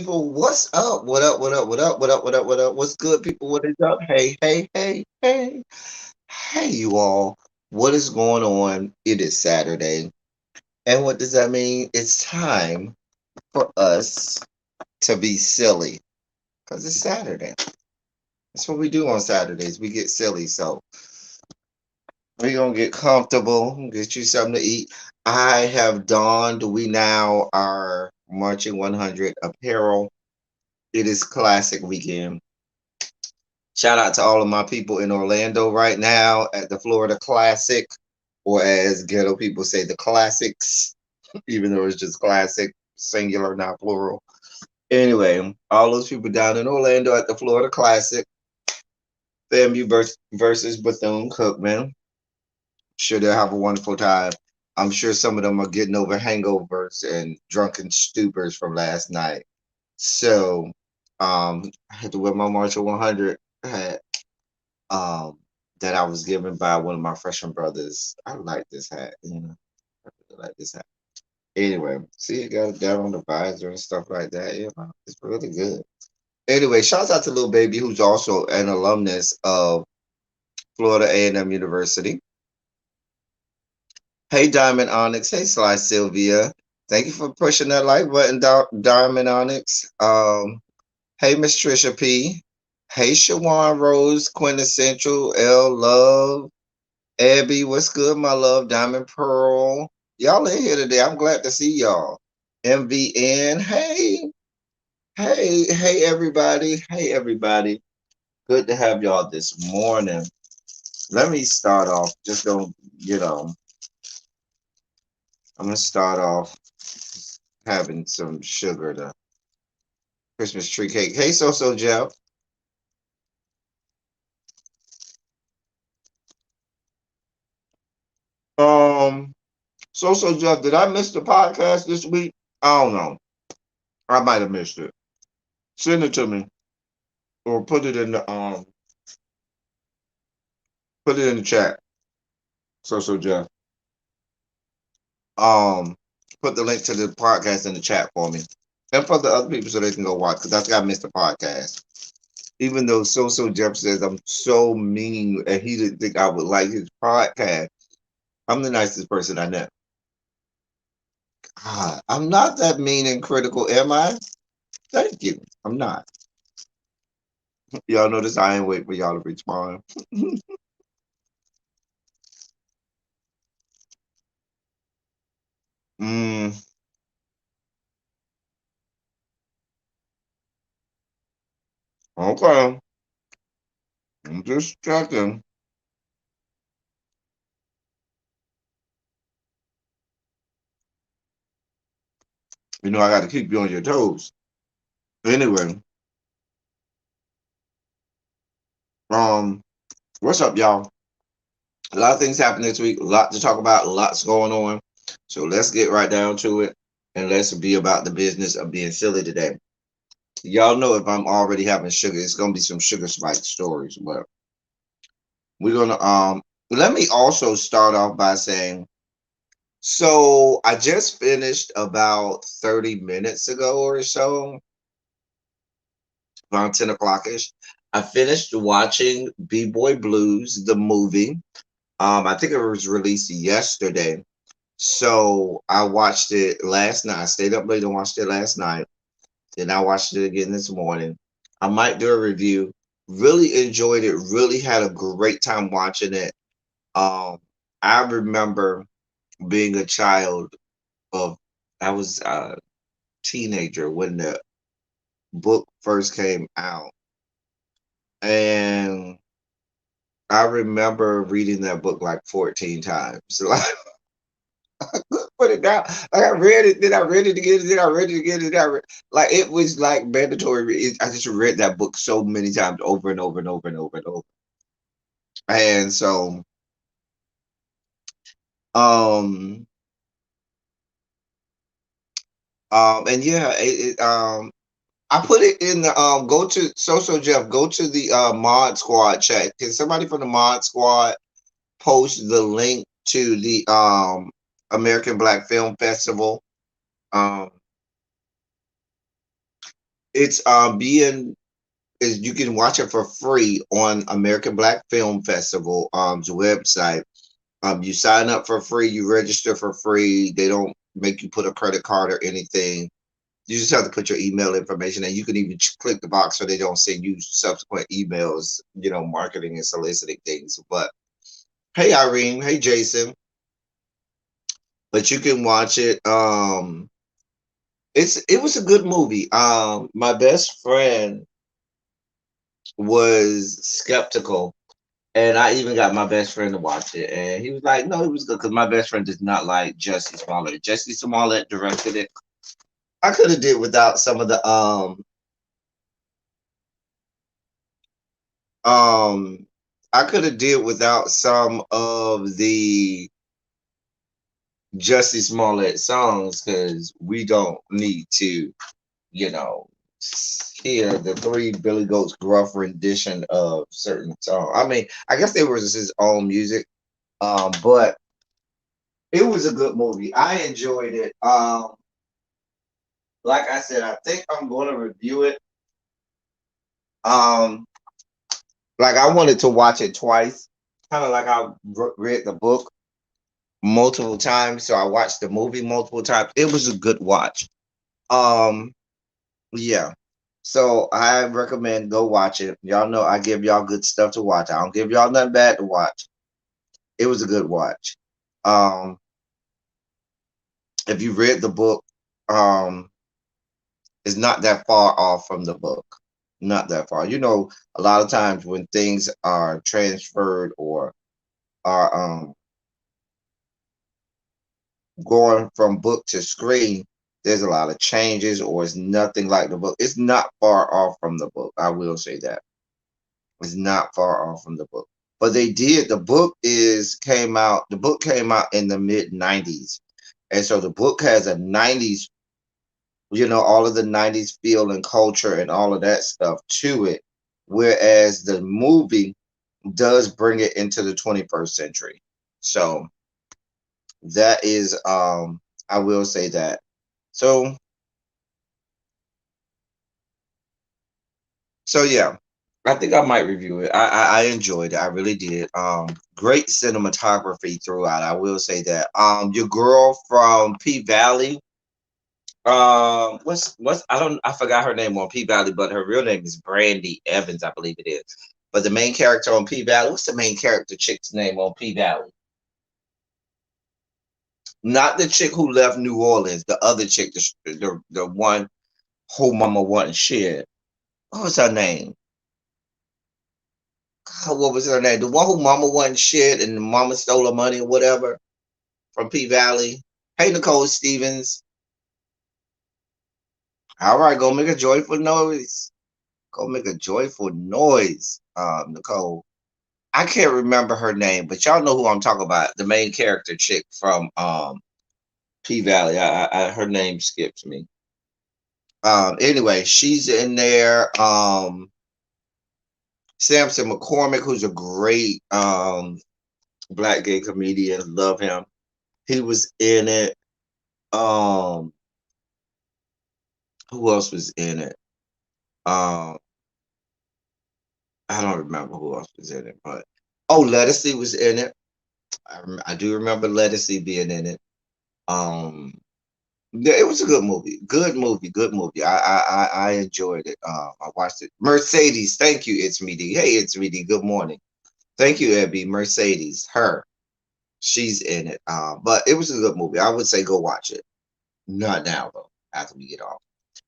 people? What's up? What up? What up? What up? What up? What up? What up? What's good, people? What is up? Hey, hey, hey, hey, hey, you all. What is going on? It is Saturday. And what does that mean? It's time for us to be silly because it's Saturday. That's what we do on Saturdays. We get silly. So we're going to get comfortable, get you something to eat. I have donned, we now are Marching 100 apparel. It is classic weekend. Shout out to all of my people in Orlando right now at the Florida Classic, or as ghetto people say, the classics, even though it's just classic, singular, not plural. Anyway, all those people down in Orlando at the Florida Classic, versus Bethune Cookman. Sure, they'll have a wonderful time. I'm sure some of them are getting over hangovers and drunken stupors from last night. So, I had to wear my Marshall 100 hat um, that I was given by one of my freshman brothers. I like this hat, I really like this hat. Anyway, see, it got it down on the visor and stuff like that. It's really good. Anyway, shouts out to Little Baby, who's also an alumnus of Florida A&M University. Hey, Diamond Onyx. Hey, Sly Sylvia. Thank you for pushing that like button, Diamond Onyx. Hey, Miss Trisha P. Hey, Shawan Rose, Quintessential, L Love, Abby, what's good, my love? Diamond Pearl. Y'all in here today. I'm glad to see y'all. MVN. Hey, hey, everybody. Hey, everybody. Good to have y'all this morning. Let me start off. Just don't, I'm going to start off having some sugar to Christmas tree cake. Hey, So Jeff. Um, So Jeff, did I miss the podcast this week? I don't know. I might have missed it. Send it to me or put it in the chat. So Jeff. Um Put the link to the podcast in the chat for me. And for the other people so they can go watch because I think I missed the podcast. Even though So Jeff says I'm so mean and he didn't think I would like his podcast. I'm the nicest person I know. God, I'm not that mean and critical, am I? Thank you. I'm not. Y'all notice I ain't wait for y'all to respond. mm, okay. I'm just checking. I got to keep you on your toes. Anyway, um, what's up, y'all? A lot of things happened this week. A lot to talk about. Lots going on. So let's get right down to it, and let's be about the business of being silly today. Y'all know if I'm already having sugar, it's gonna be some sugar spike stories. But we're gonna Let me also start off by saying, so I just finished about 30 minutes ago or so, around 10 o'clock ish. I finished watching B-Boy Blues, the movie. I think it was released yesterday. So I watched it last night. I stayed up late and watched it last night. Then I watched it again this morning. I might do a review. Really enjoyed it. Really had a great time watching it. I remember being a child of, I was a teenager when the book first came out. And I remember reading that book like 14 times. Like, put it down. Like I read it, then I read it again, then I read it again, like it was like mandatory. I just read that book so many times over and over and over and over and over. And so, um, and yeah, I put it in the go to Jeff, go to the mod squad chat. Can somebody from the mod squad post the link to the American Black Film Festival? Um It's being is you can watch it for free on American Black Film Festival website. You sign up for free, you register for free. They don't make you put a credit card or anything. You just have to put your email information, and you can even click the box so they don't send you subsequent emails, marketing and soliciting things. But hey, Irene, hey, Jason, but you can watch it. It was a good movie. My best friend was skeptical, and I even got my best friend to watch it, and he was like, "No, it was good," because my best friend does not like Jesse Smollett. Jesse Smollett directed it. I could have did without some of the um I could have did without some of the Jesse Smollett songs because we don't need to, you know, hear the three Billy Goats gruff rendition of certain songs. I mean, I guess they was his own music, but it was a good movie. I enjoyed it. Like I said, I think I'm going to review it. Um, like I wanted to watch it twice, kind of like I read the book multiple times, so I watched the movie multiple times. It was a good watch. Um, yeah. So I recommend go watch it. Y'all know I give y'all good stuff to watch. I don't give y'all nothing bad to watch. It was a good watch. Um, if you read the book, um, it's not that far off from the book. Not that far. A lot of times when things are transferred or are going from book to screen, there's a lot of changes, or it's nothing like the book. It's not far off from the book. I will say that. It's not far off from the book. But they did, the book came out in the mid 90s. And so the book has a 90s, all of the 90s feel and culture and all of that stuff to it. Whereas the movie does bring it into the 21st century. So that is I will say that. So yeah, I think I might review it. I enjoyed it. I really did. Great cinematography throughout. I will say that. Your girl from P Valley. What's I forgot her name on P Valley, but her real name is Brandy Evans, I believe it is. But the main character on P Valley, what's the main character chick's name on P Valley? Not the chick who left New Orleans. The other chick, the one who Mama wasn't shit. What was her name? God, what was her name? The one who Mama wasn't shit and Mama stole her money or whatever from P Valley. Hey, Nicole Stevens. All right, go make a joyful noise. Go make a joyful noise, Nicole. I can't remember her name, but y'all know who I'm talking about. The main character chick from P Valley. Her name skips me. Anyway, she's in there. Samson McCormick, who's a great black gay comedian. Love him. He was in it. Um, who else was in it? Um, I don't remember who else was in it, but Lettucey was in it. I do remember Lettucey being in it. Um, yeah, it was a good movie. Good movie. Good movie. I enjoyed it. I watched it. Mercedes, thank you. It's me, D. Hey, it's me, D. Good morning. Thank you, Abby. Mercedes, her. She's in it. But it was a good movie. I would say go watch it. Not now though. After we get off.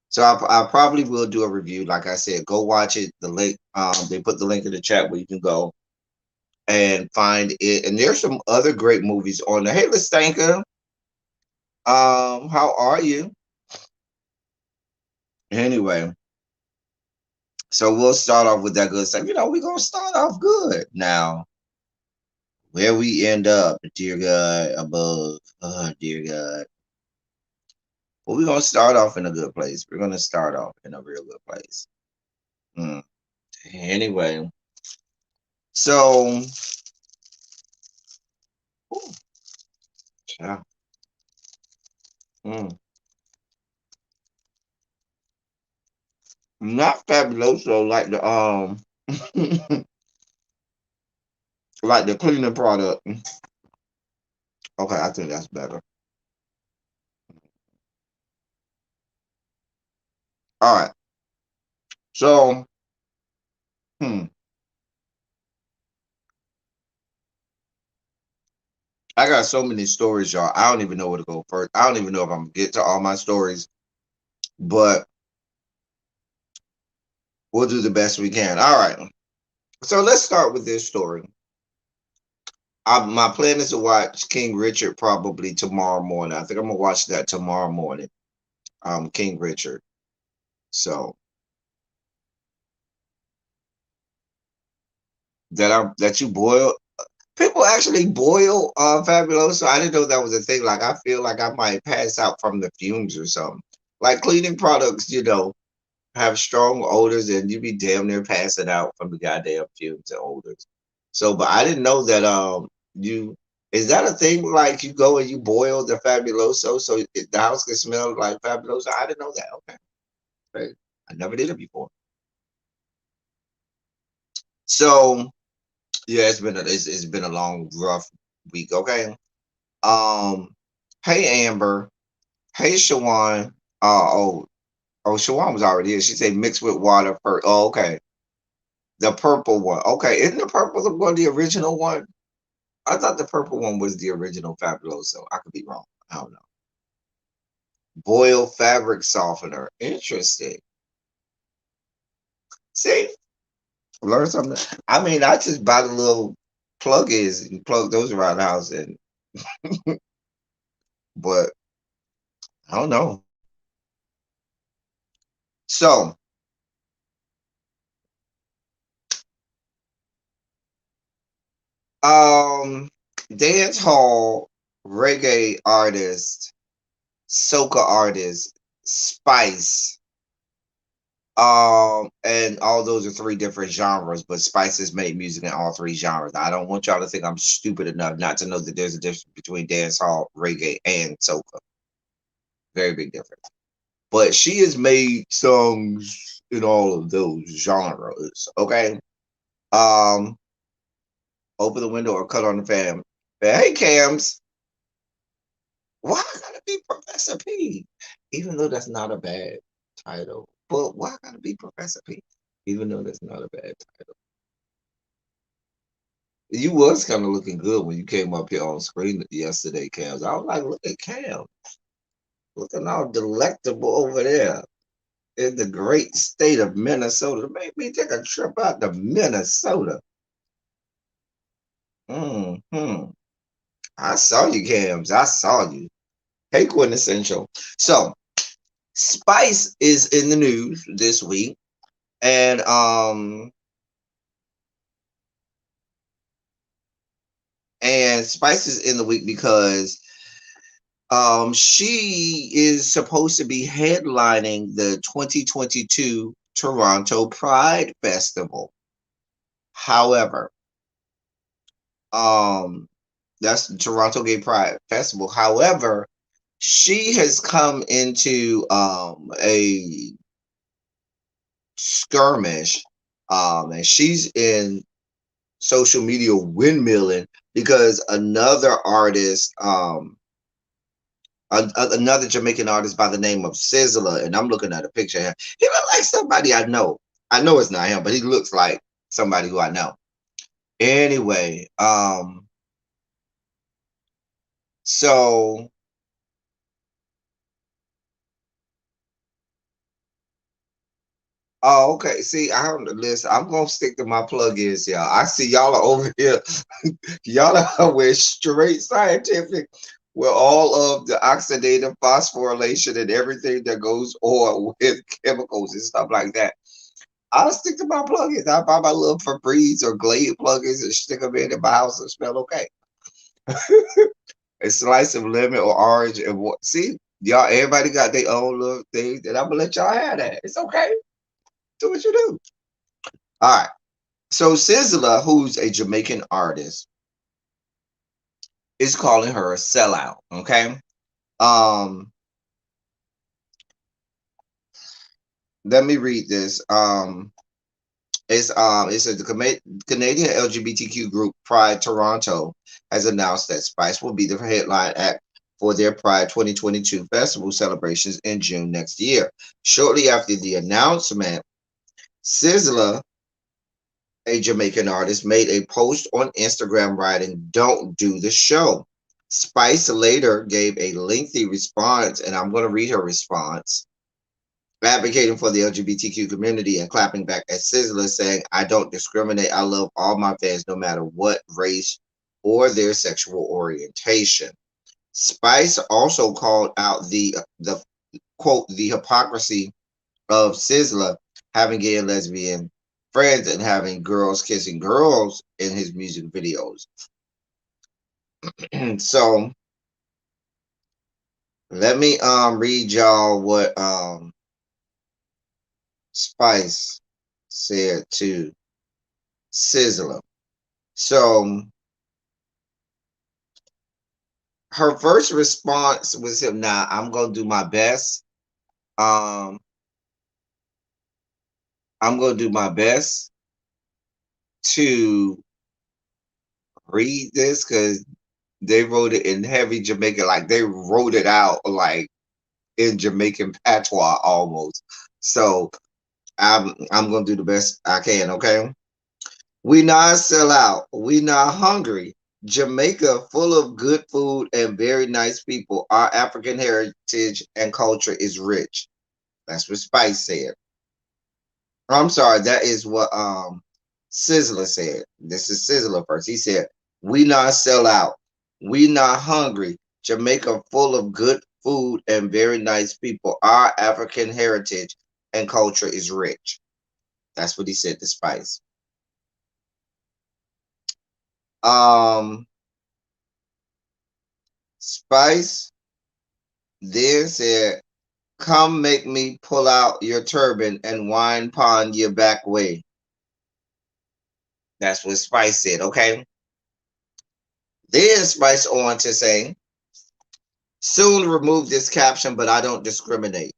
So I probably will do a review. Like I said, go watch it. The link. They put the link in the chat where you can go and find it. And there's some other great movies on there. Hey, Listanka. How are you? Anyway, so we'll start off with that good stuff. We're gonna start off good. Now, where we end up, dear God above, oh dear God. Well, we're gonna start off in a good place. We're gonna start off in a real good place. Mm. Anyway, so ooh, child. Mm. Not fabuloso like the like the cleaning product. Okay, I think that's better. All right. So, hmm, I got so many stories, y'all. I don't even know where to go first. I don't even know if I'm gonna get to all my stories, but we'll do the best we can. All right. So let's start with this story. My plan is to watch King Richard probably tomorrow morning. I think I'm gonna watch that tomorrow morning. King Richard. So that you boil. People actually boil Fabuloso. I didn't know that was a thing. Like I feel like I might pass out from the fumes or something. Like cleaning products, have strong odors, and you be damn near passing out from the goddamn fumes and odors. So, but I didn't know that you is that a thing? Like you go and you boil the Fabuloso so the house can smell like Fabuloso. I didn't know that. Okay, great. I never did it before. So yeah, it's been a long rough week. Okay. Hey Amber. Hey Shawan. Shawan was already here. She said mixed with water for. Oh, okay. The purple one. Okay, isn't the purple the one the original one? I thought the purple one was the original Fabuloso. I could be wrong. I don't know. Boil fabric softener. Interesting. See, learn something. I mean, I just buy the little plug-ins and plug those around the house, and but I don't know. So, um, dance hall reggae artist, soca artist, Spice. And all those are three different genres, but Spice has made music in all three genres. I don't want y'all to think I'm stupid enough not to know that there's a difference between dancehall, reggae, and soca. Very big difference. But she has made songs in all of those genres. Okay. Um, open the window or cut on the fan. Hey, Cams, why gotta be Professor P? Even though that's not a bad title, but why gotta be Professor P? Even though that's not a bad title. You was kind of looking good when you came up here on screen yesterday, Cams. I was like, look at Cam, looking all delectable over there in the great state of Minnesota. Make me take a trip out to Minnesota. Hmm. I saw you, Cams. I saw you. Hey, Quintessential. So, Spice is in the news this week, and Spice is in the week because she is supposed to be headlining the 2022 Toronto Pride Festival. However, um, that's the Toronto Gay Pride Festival. However, she has come into a skirmish, and she's in social media windmilling because another artist, another Jamaican artist by the name of Sizzler, and I'm looking at a picture of him. He looks like somebody I know. I know it's not him, but he looks like somebody who I know. Anyway, so oh, okay. See, I don't listen. I'm gonna stick to my plugins, y'all. I see y'all are over here. Y'all are with straight scientific, with all of the oxidative phosphorylation and everything that goes on with chemicals and stuff like that. I'll stick to my plugins. I buy my little Febreze or Glade plugins and stick them in my house and smell okay. A slice of lemon or orange and what? See, y'all, everybody got their own little thing, and I'm gonna let y'all have that. It's okay. Do what you do. All right. So Sizzla, who's a Jamaican artist, is calling her a sellout. Okay. Um, let me read this. It says the Canadian LGBTQ group Pride Toronto has announced that Spice will be the headline act for their Pride 2022 festival celebrations in June next year. Shortly after the announcement, Sizzla, a Jamaican artist, made a post on Instagram writing, "Don't do the show." Spice later gave a lengthy response, and I'm going to read her response, advocating for the LGBTQ community and clapping back at Sizzler, saying, "I don't discriminate. I love all my fans no matter what race or their sexual orientation." Spice also called out the quote the hypocrisy of Sizzler having gay and lesbian friends and having girls kissing girls in his music videos. So let me read y'all what Spice said to Sizzler. So her first response was him, "Nah, I'm gonna do my best. Um, I'm gonna do my best to read this because they wrote it in heavy Jamaican, like they wrote it out like in Jamaican patois almost. So I'm gonna do the best I can, okay? We not sell out. We not hungry. Jamaica full of good food and very nice people. Our African heritage and culture is rich. That's what Spice said. I'm sorry, that is what Sizzler said. This is Sizzler first. He said, "We not sell out. We not hungry. Jamaica full of good food and very nice people. Our African heritage and culture is rich." That's what he said to Spice. Um Spice then said, "Come make me pull out your turban and wine pon your back way." That's what Spice said, okay? Then Spice on to say, "Soon remove this caption, but I don't discriminate.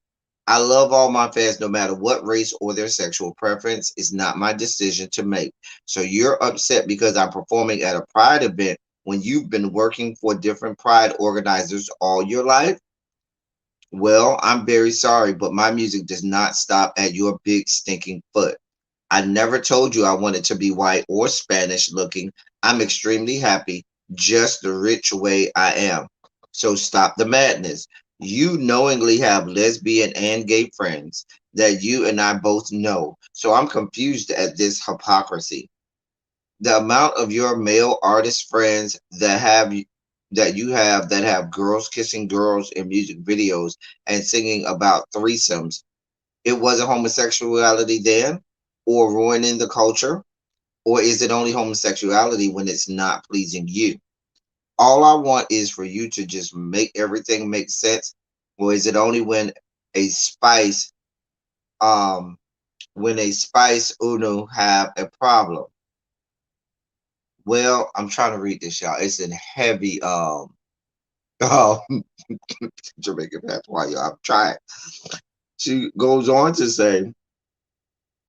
I love all my fans no matter what race or their sexual preference. It's not my decision to make. So you're upset because I'm performing at a pride event when you've been working for different pride organizers all your life? Well, I'm very sorry, but my music does not stop at your big stinking foot. I never told you I wanted to be white or Spanish looking. I'm extremely happy just the rich way I am. So stop the madness. You knowingly have lesbian and gay friends that you and I both know. So I'm confused at this hypocrisy. The amount of your male artist friends that you have that have girls kissing girls in music videos and singing about threesomes, it wasn't homosexuality then, or ruining the culture? Or is it only homosexuality when it's not pleasing you? All I want is for you to just make everything make sense. Or is it only a spice, um, when a spice uno have a problem? Well, I'm trying to read this, y'all. It's in heavy um Jamaican patois, y'all. I'm trying. She goes on to say,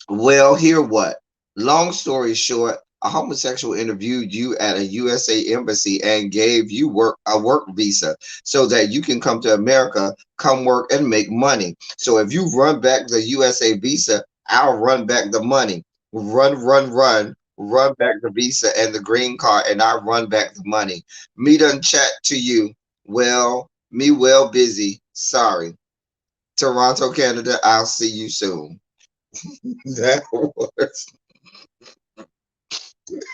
"Well, hear what? Long story short, a homosexual interviewed you at a USA embassy and gave you a work visa so that you can come to America, come work and make money. So if you run back the USA visa, I'll run back the money. Run back the visa and the green card, and I run back the money. Me done chat to you. Well, me well busy. Sorry. Toronto, Canada, I'll see you soon." That was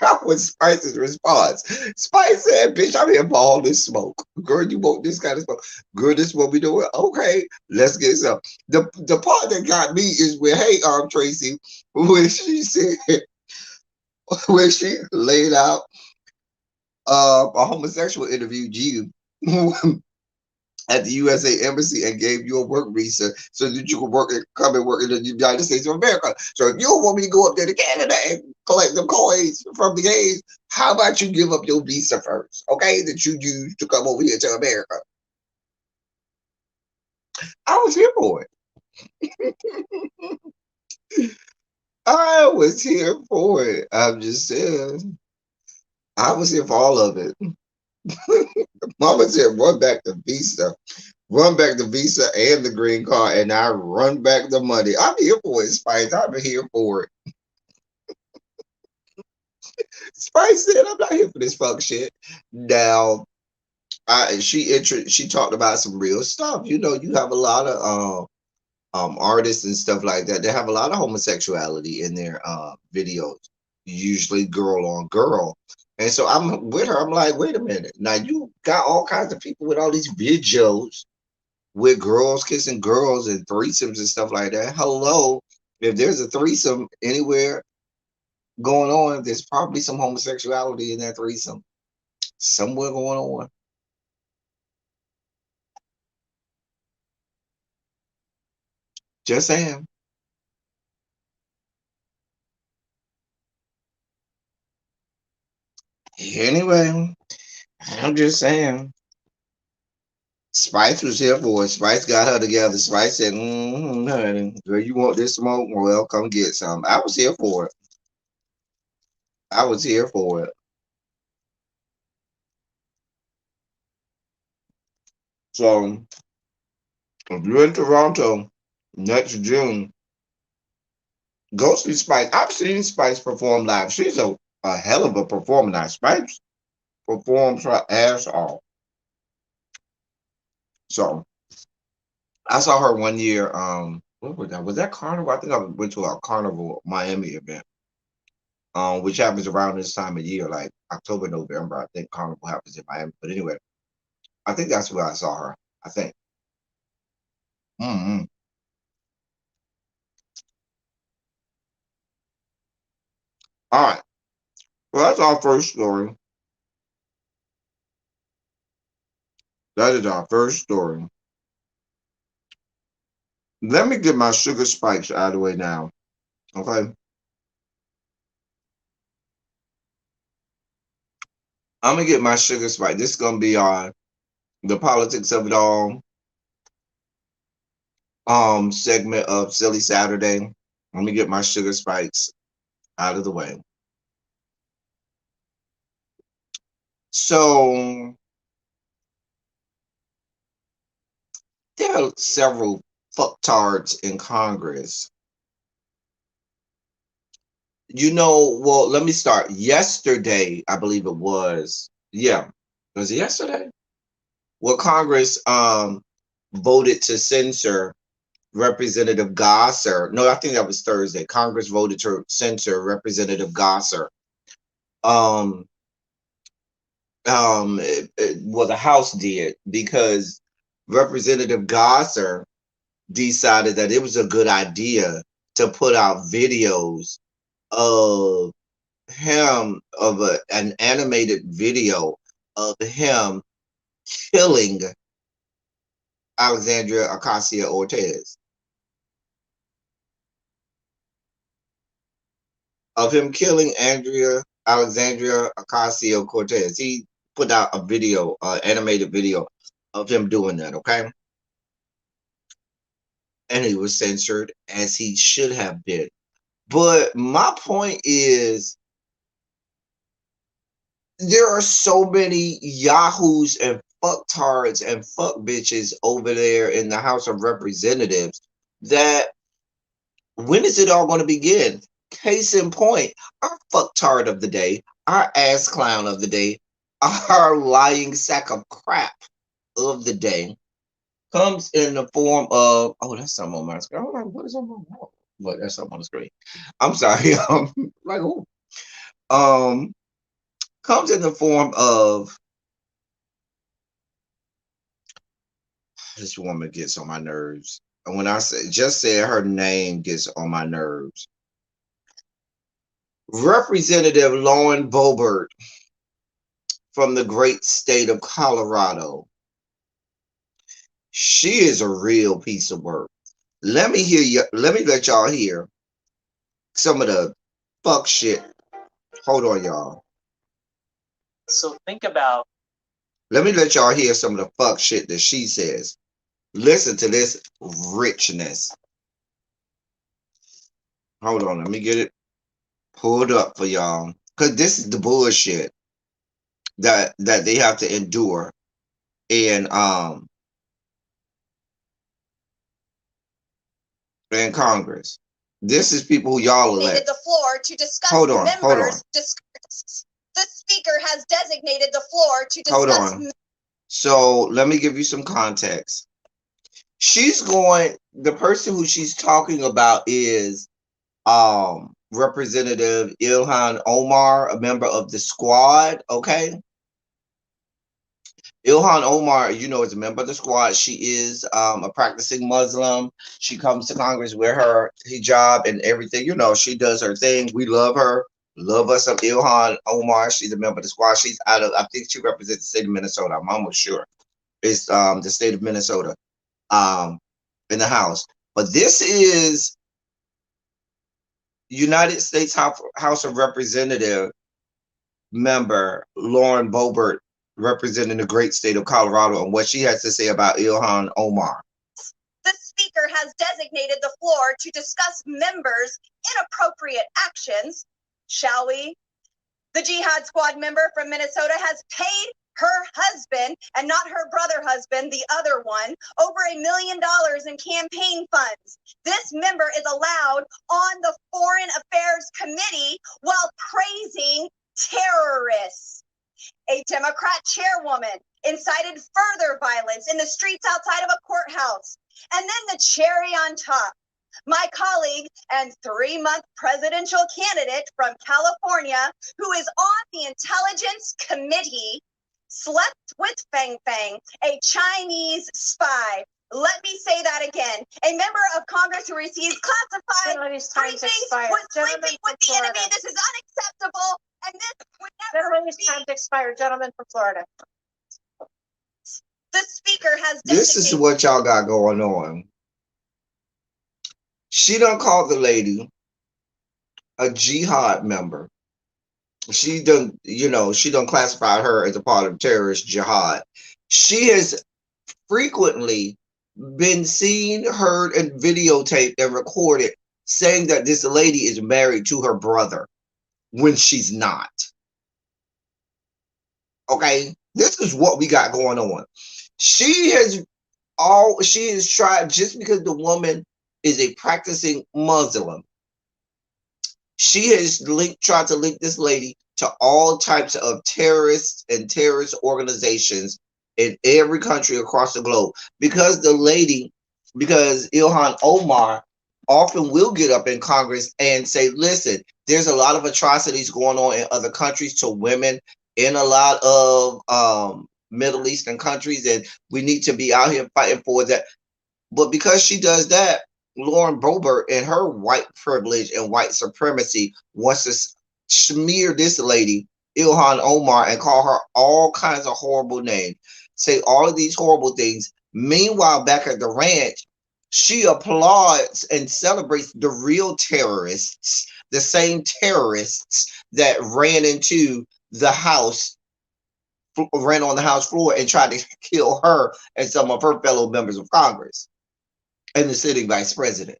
that was Spice's response. Spice said, "Bitch, I'm here for all this smoke. Girl, you want this kind of smoke? Girl, this is what we doing. Okay, let's get some." The part that got me is where, hey, Tracy, when she said, when she laid out a homosexual interviewed you at the USA Embassy and gave you a work visa so that you could work and come and work in the United States of America. So if you don't want me to go up there to Canada and collect the coins from the gays, how about you give up your visa first, okay? That you used to come over here to America. I was here for it. I was here for it. I'm just saying. I was here for all of it. Mama said, run back the visa. Run back the visa and the green card, and I run back the money. I'm here for it, Spice. I'm here for it. Spice said, I'm not here for this fuck shit. Now, she talked about some real stuff. You know, you have a lot of artists and stuff like that. They have a lot of homosexuality in their videos, usually girl on girl. And so I'm with her. I'm like, wait a minute. Now you got all kinds of people with all these videos with girls kissing girls and threesomes and stuff like that. Hello, if there's a threesome anywhere going on, there's probably some homosexuality in that threesome somewhere going on. Just saying. Anyway, I'm just saying. Spice was here for it. Spice got her together. Spice said, honey, girl, you want this smoke? Well, come get some. I was here for it. I was here for it. So if you're in Toronto next June, go see Spice. I've seen Spice perform live. She's a hell of a performer now. Spice performs her ass off. So I saw her one year. What was that? Was that Carnival? I think I went to a Carnival Miami event. Which happens around this time of year, like October, November. I think Carnival happens in Miami. But anyway, I think that's where I saw her. I think. Mm-hmm. All right. Well, that's our first story. That is our first story. Let me get my sugar spikes out of the way now. Okay. I'm gonna get my sugar spike. This is gonna be on the politics of it all segment of Silly Saturday. Let me get my sugar spikes out of the way. So there are several fucktards in Congress. You know, well, let me start. Yesterday, I believe it was. Yeah. Was it yesterday? Well, Congress voted to censor Representative Gosser. No, I think that was Thursday. Congress voted to censor Representative Gosser. Um well, the House did because Representative Gosser decided that it was a good idea to put out videos of him an animated video of him killing Alexandria Ocasio Cortez, of him killing Alexandria Ocasio Cortez. He put out a video, animated video of him doing that. Okay, and he was censored as he should have been. But my point is, there are so many yahoos and fucktards and fuck bitches over there in the House of Representatives that when is it all going to begin? Case in point, our fucktard of the day, our ass clown of the day, our lying sack of crap of the day comes in the form of, oh, that's something on my screen. I'm like, what is on my wall? What, that's something on the screen. I'm sorry. Like, oh, um, comes in the form of, this woman gets on my nerves. And when I say, just said her name gets on my nerves. Representative Lauren Boebert from the great state of Colorado. She is a real piece of work. Let me hear you. Let me let y'all hear some of the fuck shit. Hold on, y'all. So think about. Let me let y'all hear some of the fuck shit that she says. Listen to this richness. Hold on, let me get it pulled up for y'all. Cause this is the bullshit that they have to endure in in Congress. This is people who y'all elect. The floor to discuss hold on, members. Hold on. The speaker has designated the floor to discuss. Hold on. So let me give you some context. She's going. The person who she's talking about is Representative Ilhan Omar, a member of the squad. Okay. Ilhan Omar, you know, is a member of the squad. She is a practicing Muslim. She comes to Congress with her hijab and everything. You know, she does her thing. We love her. Love us some Ilhan Omar. She's a member of the squad. She's out of, I think she represents the state of Minnesota. I'm almost sure. It's the state of Minnesota in the House. But this is United States House of Representative member Lauren Boebert, representing the great state of Colorado, and what she has to say about Ilhan Omar. The speaker has designated the floor to discuss members' inappropriate actions. Shall we? The Jihad Squad member from Minnesota has paid her husband, and not her brother husband, the other one, over $1 million in campaign funds. This member is allowed on the Foreign Affairs Committee while praising terrorists. A Democrat chairwoman incited further violence in the streets outside of a courthouse. And then the cherry on top, my colleague and 3-month presidential candidate from California, who is on the Intelligence Committee, slept with Fang Fang, a Chinese spy. Let me say that again. A member of Congress who receives classified briefings was sleeping with the enemy. This is unacceptable. And this would never be. Time to expire, gentlemen from Florida. The speaker has. This is what y'all got going on. She done called the lady a jihad member. She done, you know, she done classified her as a part of terrorist jihad. She has frequently been seen, heard, and videotaped and recorded saying that this lady is married to her brother when she's not. Okay, this is what we got going on. She has tried, just because the woman is a practicing Muslim, she has tried to link this lady to all types of terrorists and terrorist organizations in every country across the globe. Because Ilhan Omar often will get up in Congress and say, listen, there's a lot of atrocities going on in other countries to women in a lot of Middle Eastern countries, and we need to be out here fighting for that. But because she does that, Lauren Boebert and her white privilege and white supremacy wants to smear this lady, Ilhan Omar, and call her all kinds of horrible names, say all of these horrible things. Meanwhile, back at the ranch, she applauds and celebrates the real terrorists, the same terrorists that ran into the house, ran on the House floor and tried to kill her and some of her fellow members of Congress and the sitting vice president.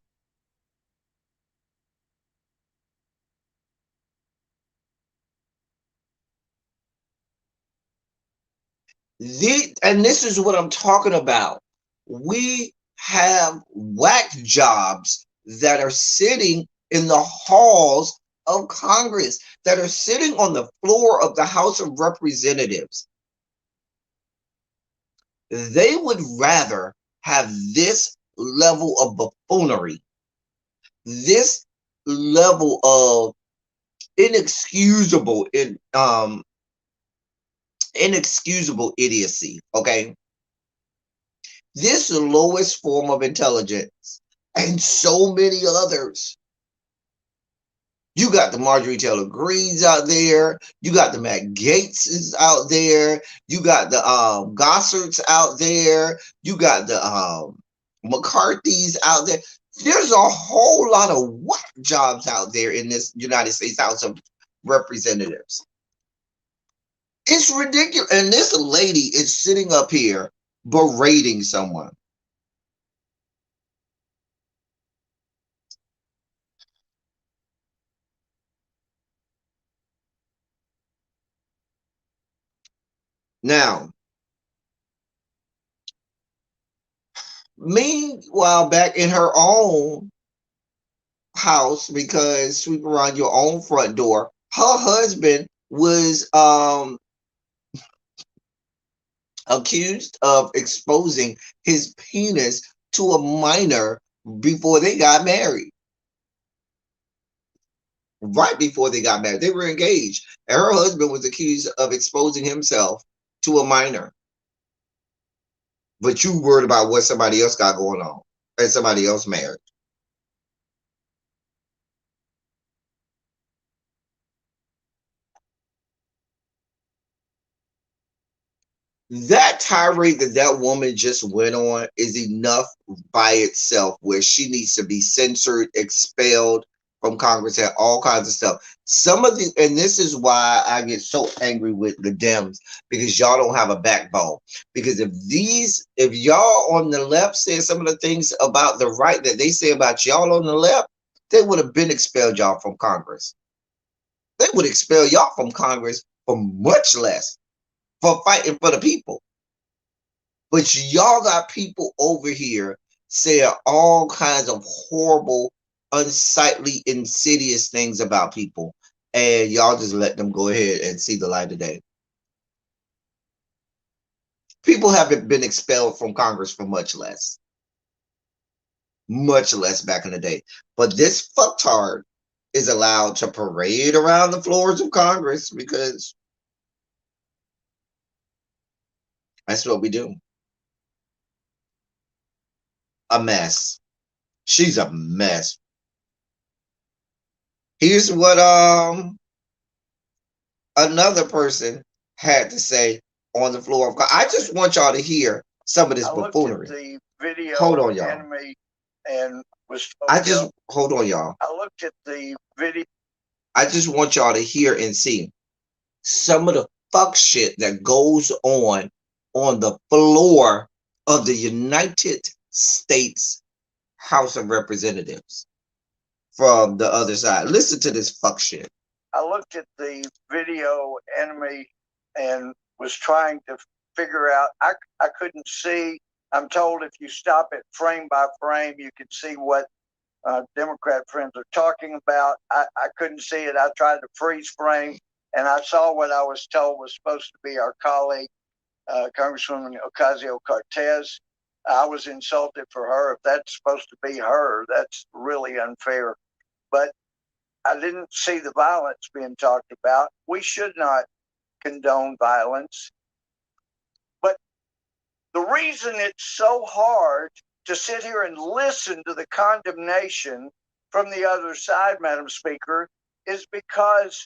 And this is what I'm talking about. We have whack jobs that are sitting in the halls of Congress, that are sitting on the floor of the House of Representatives. They would rather have this level of buffoonery, this level of inexcusable idiocy, okay? This lowest form of intelligence, and so many others. You got the Marjorie Taylor Greenes out there. You got the Matt Gaetzes out there. You got the Gosserts out there. You got the McCarthy's out there. There's a whole lot of whack jobs out there in this United States House of Representatives. It's ridiculous. And this lady is sitting up here berating someone. Now, meanwhile, back in her own house, because sweep around your own front door, her husband was accused of exposing his penis to a minor before they got married. Right before they got married, they were engaged, and her husband was accused of exposing himself to a minor. But you worried about what somebody else got going on and somebody else married. That tirade that that woman just went on is enough by itself, where she needs to be censored, expelled from Congress, and all kinds of stuff. Some of the, and this is why I get so angry with the Dems, because y'all don't have a backbone. Because if y'all on the left said some of the things about the right that they say about y'all on the left, they would have been expelled y'all from Congress. They would expel y'all from Congress for much less, for fighting for the people. But y'all got people over here saying all kinds of horrible, unsightly, insidious things about people, and y'all just let them go ahead and see the light of day. People haven't been expelled from Congress for much less back in the day. But this fucktard is allowed to parade around the floors of Congress because that's what we do. A mess. She's a mess. Here's what another person had to say on the floor of God. I just want y'all to hear some of this buffoonery. The video. Hold on, y'all. And was hold on, y'all. I looked at the video. I just want y'all to hear and see some of the fuck shit that goes on the floor of the United States House of Representatives from the other side. Listen to this fuck shit. I looked at the video enemy and was trying to figure out. I couldn't see. I'm told if you stop it frame by frame, you can see what Democrat friends are talking about. I couldn't see it. I tried to freeze frame, and I saw what I was told was supposed to be our colleague, Congresswoman Ocasio-Cortez. I was insulted for her. If that's supposed to be her, that's really unfair. But I didn't see the violence being talked about. We should not condone violence. But the reason it's so hard to sit here and listen to the condemnation from the other side, Madam Speaker, is because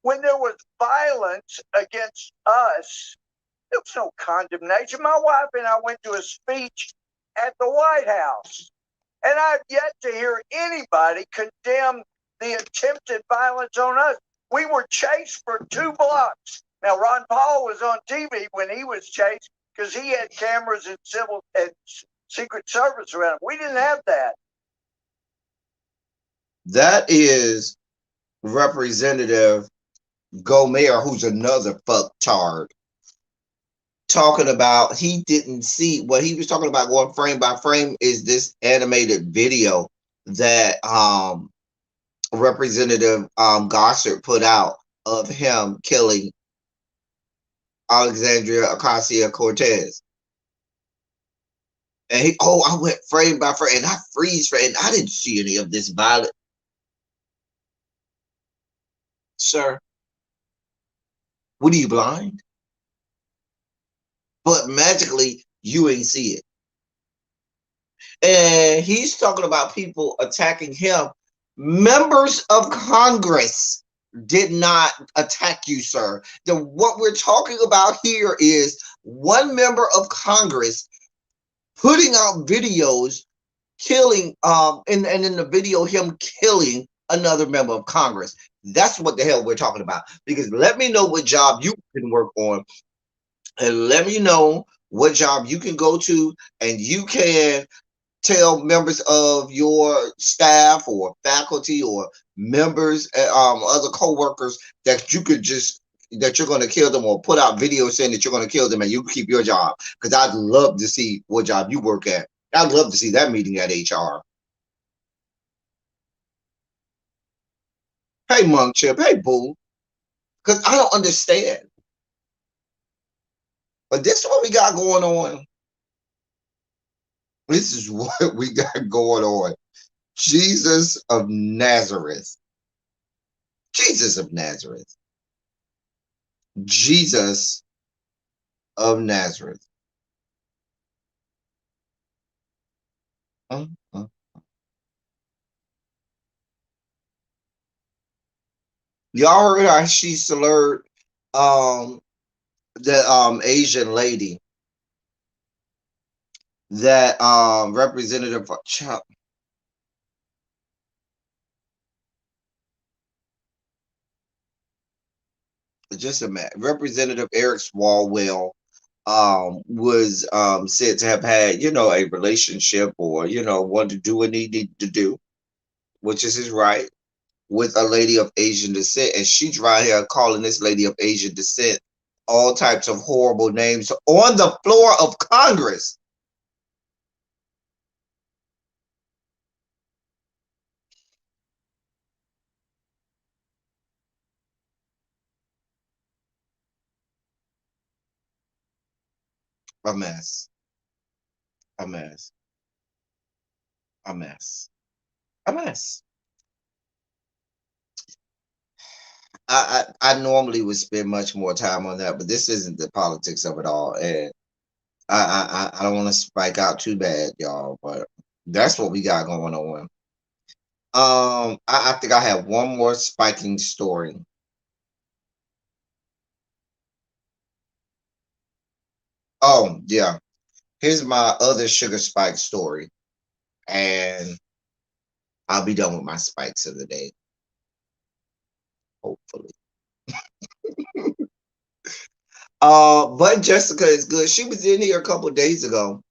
when there was violence against us, there was no condemnation. My wife and I went to a speech at the White House, and I've yet to hear anybody condemn the attempted violence on us. We were chased for 2 blocks. Now, Ron Paul was on TV when he was chased because he had cameras and civil and Secret Service around him. We didn't have that. That is Representative Gomer, who's another fucktard, talking about he didn't see what he was talking about. Going frame by frame is this animated video that Representative Gossard put out of him killing Alexandria Ocasio-Cortez. And he, I went frame by frame, and I freeze frame. I didn't see any of this violence. Sir, what are you, blind? But magically, you ain't see it. And he's talking about people attacking him. Members of Congress did not attack you, sir. What we're talking about here is one member of Congress putting out videos killing and in the video him killing another member of Congress. That's what the hell we're talking about. Because let me know what job you can work on, and let me know what job you can go to, and you can tell members of your staff or faculty or members, other co-workers, that you could just that you're going to kill them, or put out videos saying that you're going to kill them, and you keep your job. Because I'd love to see what job you work at. I'd love to see that meeting at HR. Hey, Monk Chip. Hey, Boo. Because I don't understand. But this is what we got going on. This is what we got going on. Jesus of Nazareth. Jesus of Nazareth. Jesus of Nazareth. Mm, mm. Y'all heard how she slurred um the Asian lady that representative just a minute. Representative Eric Swalwell was said to have had, a relationship, or, wanted to do what he needed to do, which is his right, with a lady of Asian descent. And she's right here calling this lady of Asian descent all types of horrible names on the floor of Congress. A mess. A mess. A mess. A mess. I normally would spend much more time on that, but this isn't the politics of it all. And I don't want to spike out too bad, y'all, but that's what we got going on. I think I have one more spiking story. Oh yeah, here's my other sugar spike story, and I'll be done with my spikes of the day, hopefully. But Jessica is good. She was in here a couple days ago.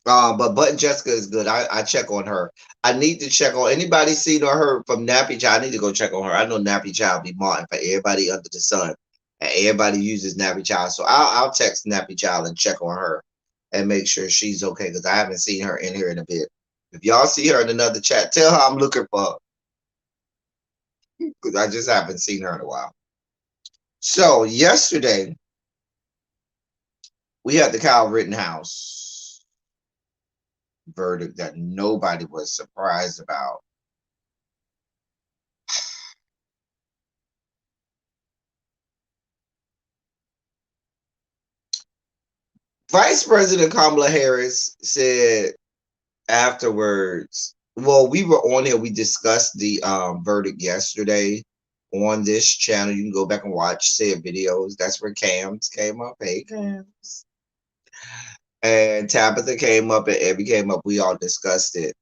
But Jessica is good. I check on her. I need to check on anybody seen or heard from Nappy Child. I need to go check on her. I know Nappy Child be martin for everybody under the sun, and everybody uses Nappy Child. So I'll text Nappy Child and check on her and make sure she's okay, because I haven't seen her in here in a bit. If y'all see her in another chat, tell her I'm looking for her, because I just haven't seen her in a while. So yesterday we had the Kyle Rittenhouse verdict that nobody was surprised about. Vice President Kamala Harris said afterwards, well, we were on here, we discussed the verdict yesterday on this channel. You can go back and watch said videos. That's where Cams came up. Hey, Cams. And Tabitha came up, and Abby came up. We all discussed it.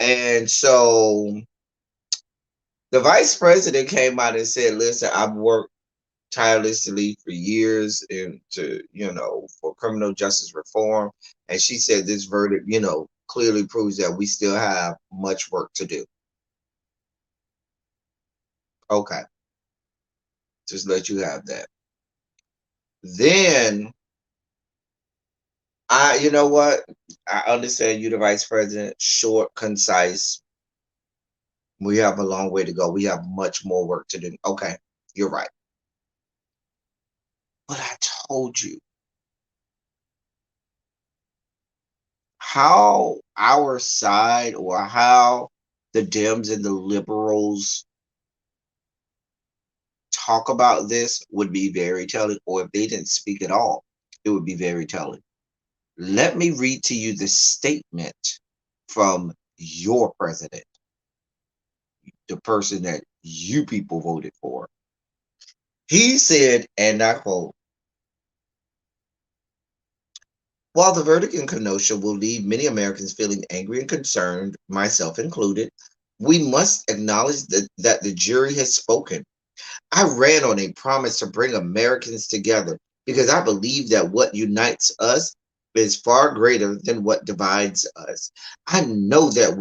And so the vice president came out and said, listen, I've worked tirelessly for years into, for criminal justice reform. And she said this verdict, clearly proves that we still have much work to do. Okay. Just let you have that. Then you know what? I understand you, the vice president, short, concise. We have a long way to go. We have much more work to do. Okay. You're right. But I told you how our side, or how the Dems and the liberals talk about this, would be very telling, or if they didn't speak at all, it would be very telling. Let me read to you the statement from your president, the person that you people voted for. He said, and I quote, while the verdict in Kenosha will leave many Americans feeling angry and concerned, myself included, we must acknowledge that the jury has spoken. I ran on a promise to bring Americans together because I believe that what unites us is far greater than what divides us. I know that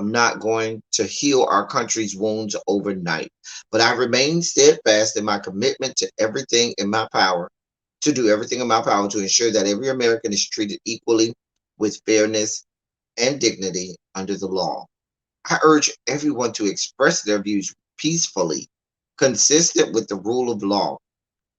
not going to heal our country's wounds overnight, but I remain steadfast in my commitment to do everything in my power to ensure that every American is treated equally with fairness and dignity under the law. I urge everyone to express their views peacefully, consistent with the rule of law.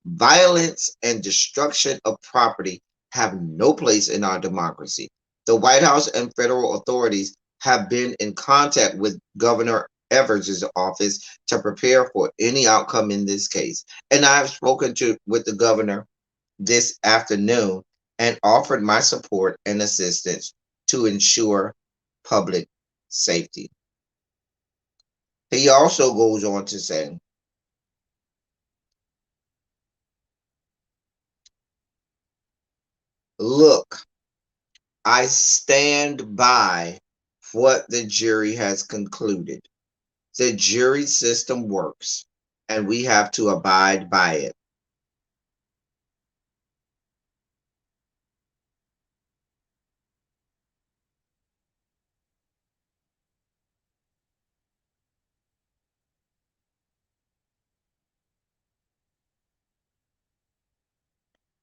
Violence and destruction of property have no place in our democracy. The White House and federal authorities have been in contact with Governor Evers' office to prepare for any outcome in this case. And I have spoken to with the governor this afternoon and offered my support and assistance to ensure public safety. He also goes on to say, look, I stand by what the jury has concluded. The jury system works, and we have to abide by it.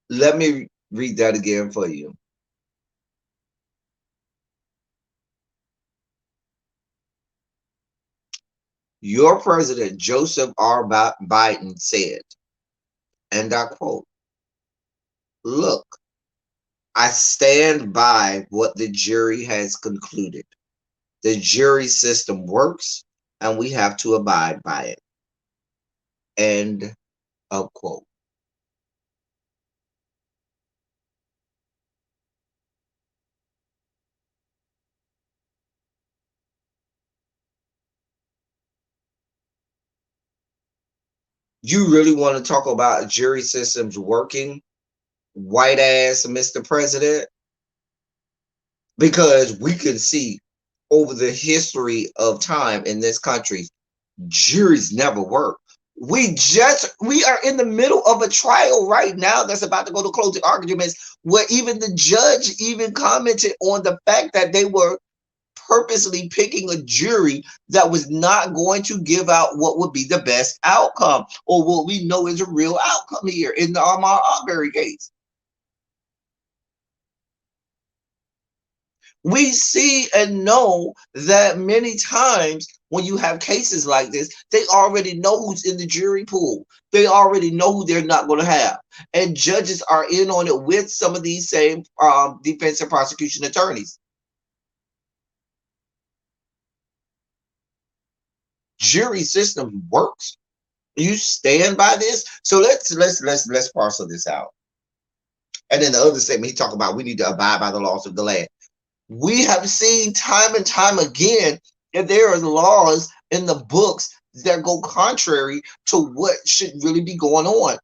Let me read that again for you. Your president, Joseph R. Biden, said, and I quote, look, I stand by what the jury has concluded. The jury system works, and we have to abide by it. End of quote. You really want to talk about jury systems working, white ass Mr. President? Because we can see over the history of time in this country, juries never work. We are in the middle of a trial right now that's about to go to closing arguments, where even the judge even commented on the fact that they were purposely picking a jury that was not going to give out what would be the best outcome, or what we know is a real outcome here in the Ahmaud Arbery case. We see and know that many times when you have cases like this, they already know who's in the jury pool. They already know who they're not going to have. And judges are in on it with some of these same defense and prosecution attorneys. Jury system works. You stand by this. So let's parcel this out. And then the other statement he talked about, we need to abide by the laws of the land. We have seen time and time again that there are laws in the books that go contrary to what should really be going on.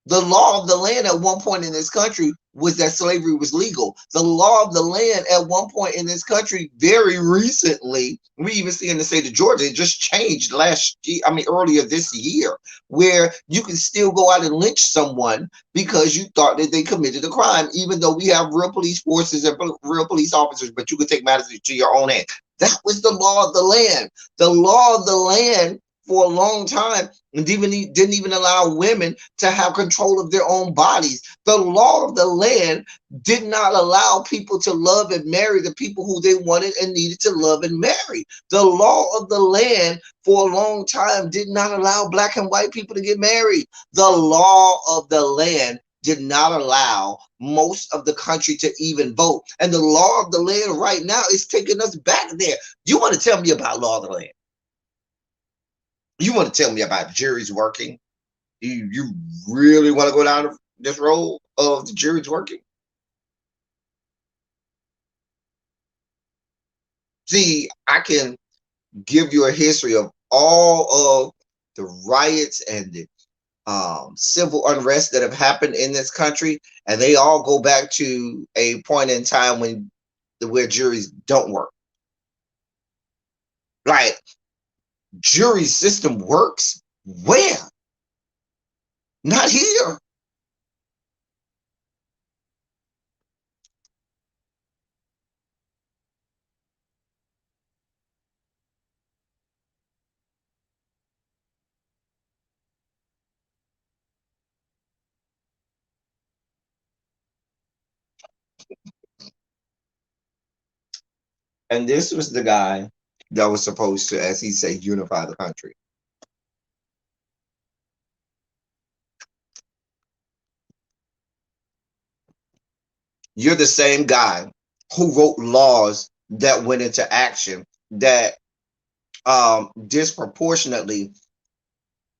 The law of the land at one point in this country was that slavery was legal. The law of the land at one point in this country, very recently, we even see in the state of Georgia, it just changed last year, earlier this year, where you can still go out and lynch someone because you thought that they committed a crime, even though we have real police forces and real police officers, but you could take matters to your own hand. That was the law of the land. The law of the land for a long time and didn't even allow women to have control of their own bodies. The law of the land did not allow people to love and marry the people who they wanted and needed to love and marry. The law of the land for a long time did not allow black and white people to get married. The law of the land did not allow most of the country to even vote. And the law of the land right now is taking us back there. You want to tell me about law of the land? You want to tell me about juries working? You really want to go down this road of the juries working? See, I can give you a history of all of the riots and the civil unrest that have happened in this country, and they all go back to a point in time where juries don't work. Like, jury system works where? Not here. And this was the guy that was supposed to, as he said, unify the country. You're the same guy who wrote laws that went into action that disproportionately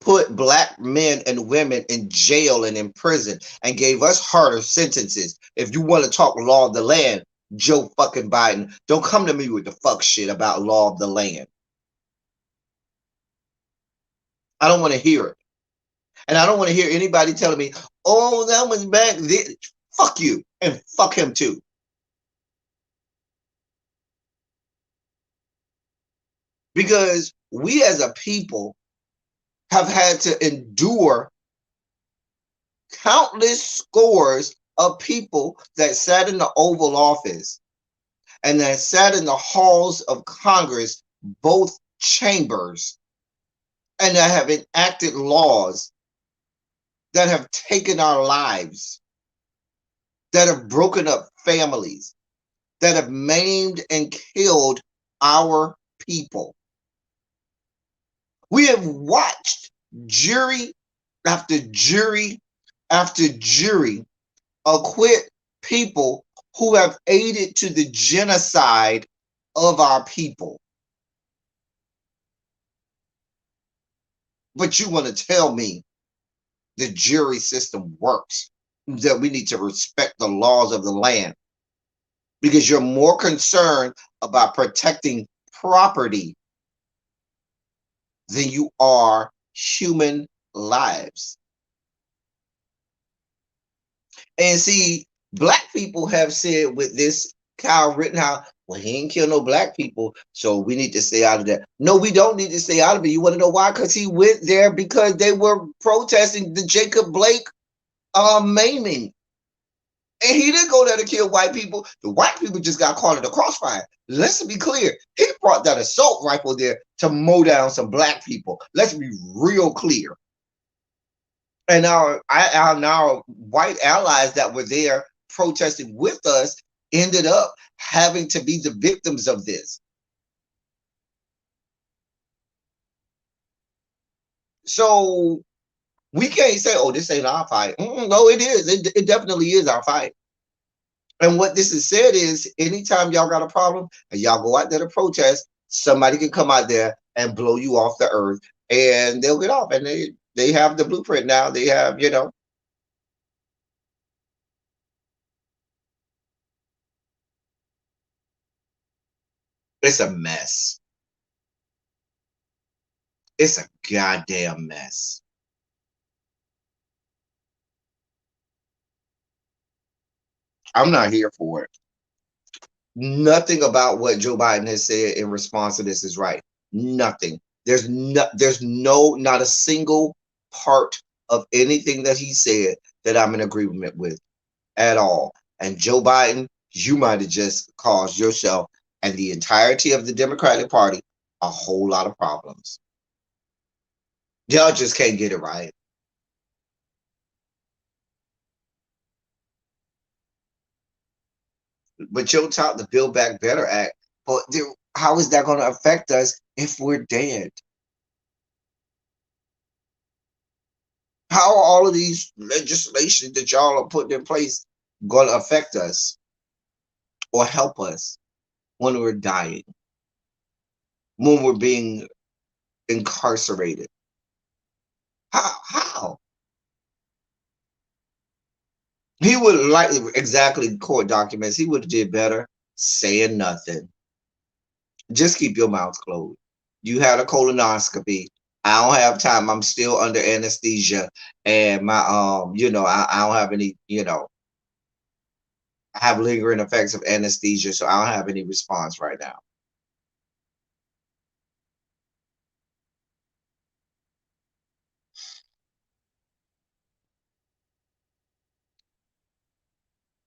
put black men and women in jail and in prison and gave us harder sentences. If you want to talk law of the land, Joe fucking Biden, don't come to me with the fuck shit about law of the land. I don't want to hear it. And I don't want to hear anybody telling me, oh, that was back then. Fuck you. And fuck him too. Because we as a people have had to endure countless scores of people that sat in the Oval Office and that sat in the halls of Congress, both chambers, and that have enacted laws that have taken our lives, that have broken up families, that have maimed and killed our people. We have watched jury after jury after jury acquit people who have aided to the genocide of our people. But you want to tell me the jury system works, that we need to respect the laws of the land because you're more concerned about protecting property than you are human lives. And see, black people have said with this Kyle Rittenhouse, well, he ain't kill no black people, so we need to stay out of that. No, we don't need to stay out of it. You want to know why? Because he went there because they were protesting the Jacob Blake maiming. And he didn't go there to kill white people. The white people just got caught in the crossfire. Let's be clear. He brought that assault rifle there to mow down some black people. Let's be real clear. And our white allies that were there protesting with us ended up having to be the victims of this. So we can't say, oh, this ain't our fight. No, it is. It definitely is our fight. And what this is said is anytime y'all got a problem and y'all go out there to protest, somebody can come out there and blow you off the earth and they'll get off. And they have the blueprint now. They have, it's a mess. It's a goddamn mess. I'm not here for it. Nothing about what Joe Biden has said in response to this is right. Nothing. Not a single part of anything that he said that I'm in agreement with at all. And Joe Biden, you might have just caused yourself and the entirety of the Democratic Party a whole lot of problems. Y'all just can't get it right. But you'll talk the Build Back Better Act, but how is that going to affect us if we're dead? How are all of these legislation that y'all are putting in place going to affect us or help us when we're dying, when we're being incarcerated? How? He would like exactly court documents. He would have did better saying nothing. Just keep your mouth closed. You had a colonoscopy. I don't have time. I'm still under anesthesia, and my I don't have any. I have lingering effects of anesthesia, so I don't have any response right now.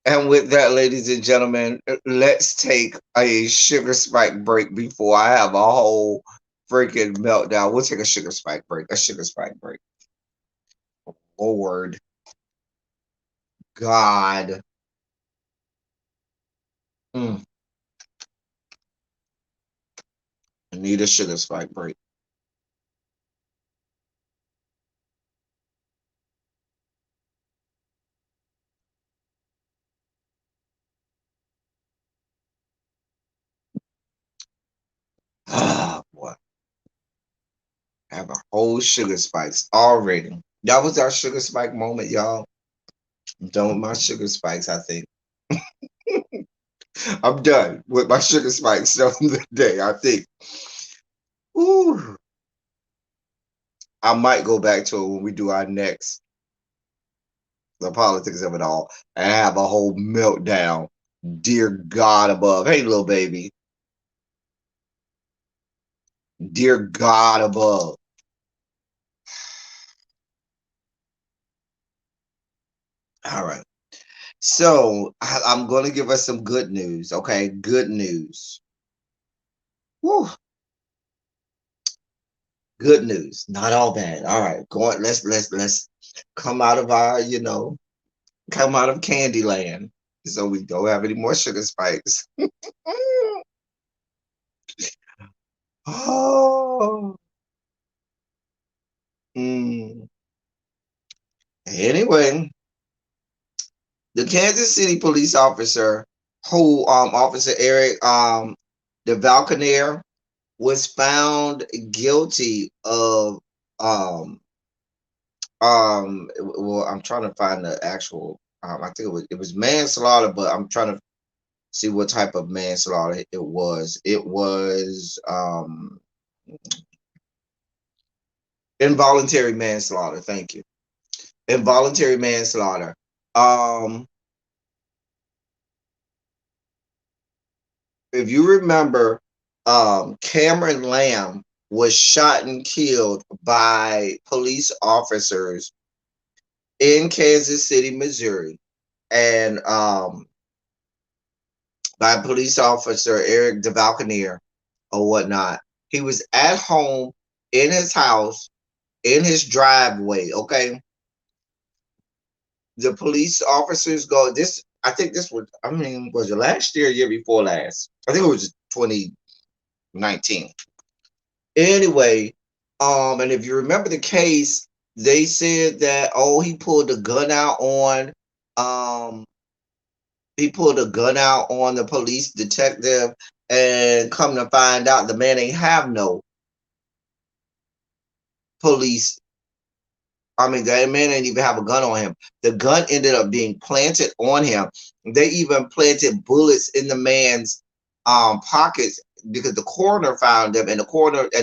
And with that, ladies and gentlemen, let's take a sugar spike break before I have a whole freaking meltdown. We'll take a sugar spike break. A sugar spike break. Lord God. Mm. Need a sugar spike break. Ah, boy. Have a whole sugar spikes already. That was our sugar spike moment, y'all. I'm done with my sugar spikes, I think. I'm done with my sugar spikes of the day, I think. Ooh. I might go back to it when we do our next, the politics of it all, and have a whole meltdown. Dear God above. Hey, little baby. Dear God above. All right. So I'm going to give us some good news. Okay. Good news. Woo. Good news. Not all bad. All right. Go on. Let's come out of our, come out of Candyland. So we don't have any more sugar spikes. Oh. Mm. Anyway, the Kansas City police officer who Officer Eric DeValcanair was found guilty of um well, I'm trying to find the actual I think it was manslaughter, but I'm trying to see what type of manslaughter it was. It was involuntary manslaughter. Thank you. Involuntary manslaughter. Um if you remember, Cameron Lamb was shot and killed by police officers in Kansas City, Missouri, and by police officer Eric DeValcanair or whatnot. He was at home in his house in his driveway. Okay, the police officers go. This I think this was. I mean, was it last year? Or year before last? I think it was 2019. Anyway, and if you remember the case, they said that he pulled the gun out on um the police detective, and come to find out the man ain't have no police. I mean, that man didn't even have a gun on him. The gun ended up being planted on him. They even planted bullets in the man's pockets because the coroner found them, and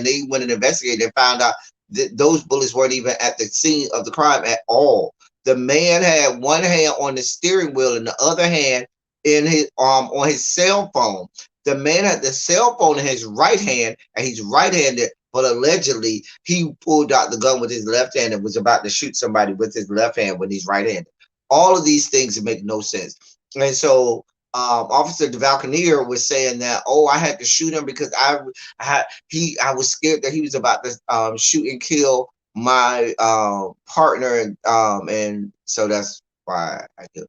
they went and investigated and found out that those bullets weren't even at the scene of the crime at all. The man had one hand on the steering wheel and the other hand in his on his cell phone. The man had the cell phone in his right hand, and he's right-handed, but allegedly he pulled out the gun with his left hand and was about to shoot somebody with his left hand when he's right-handed. All of these things make no sense. And so Officer DeValcanair was saying that, I had to shoot him because I was scared that he was about to shoot and kill my partner, and so that's why I did.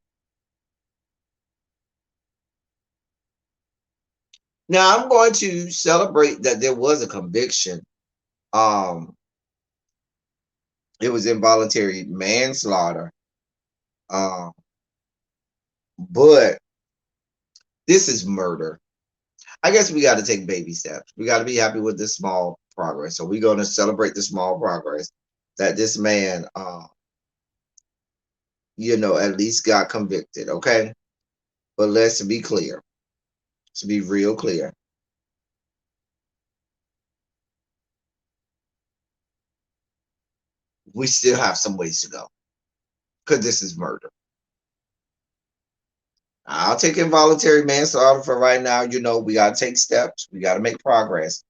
Now I'm going to celebrate that there was a conviction. Um, it was involuntary manslaughter. Um, but this is murder. I guess we got to take baby steps. We got to be happy with this small progress. So we're going to celebrate the small progress that this man, at least got convicted. Okay. But let's be clear. Let's be real clear. We still have some ways to go because this is murder. I'll take involuntary manslaughter for right now. We got to take steps. We got to make progress.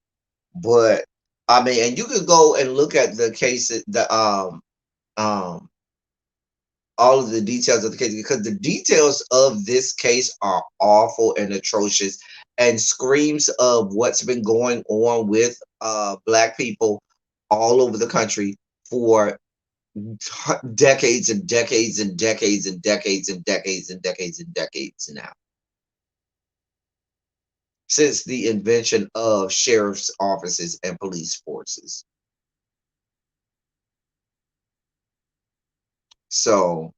But I mean, and you could go and look at the case, um, all of the details of the case, because the details of this case are awful and atrocious and screams of what's been going on with Black people all over the country for decades and decades and decades and decades and decades and decades and decades now. since the invention of sheriff's offices and police forces. So,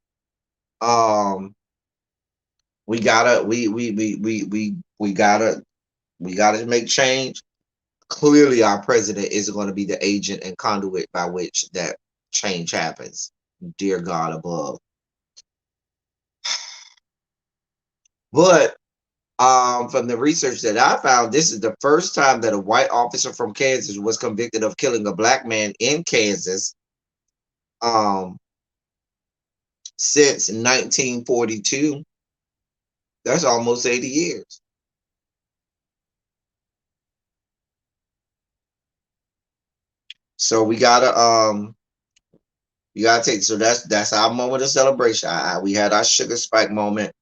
um, we gotta make change. Clearly, our president is going to be the agent and conduit by which that change happens. Dear God above. But from the research that I found, this is the first time that a white officer from Kansas was convicted of killing a black man in Kansas um, since 1942. That's almost 80 years. So we gotta take, so that's our moment of celebration. We had our sugar spike moment,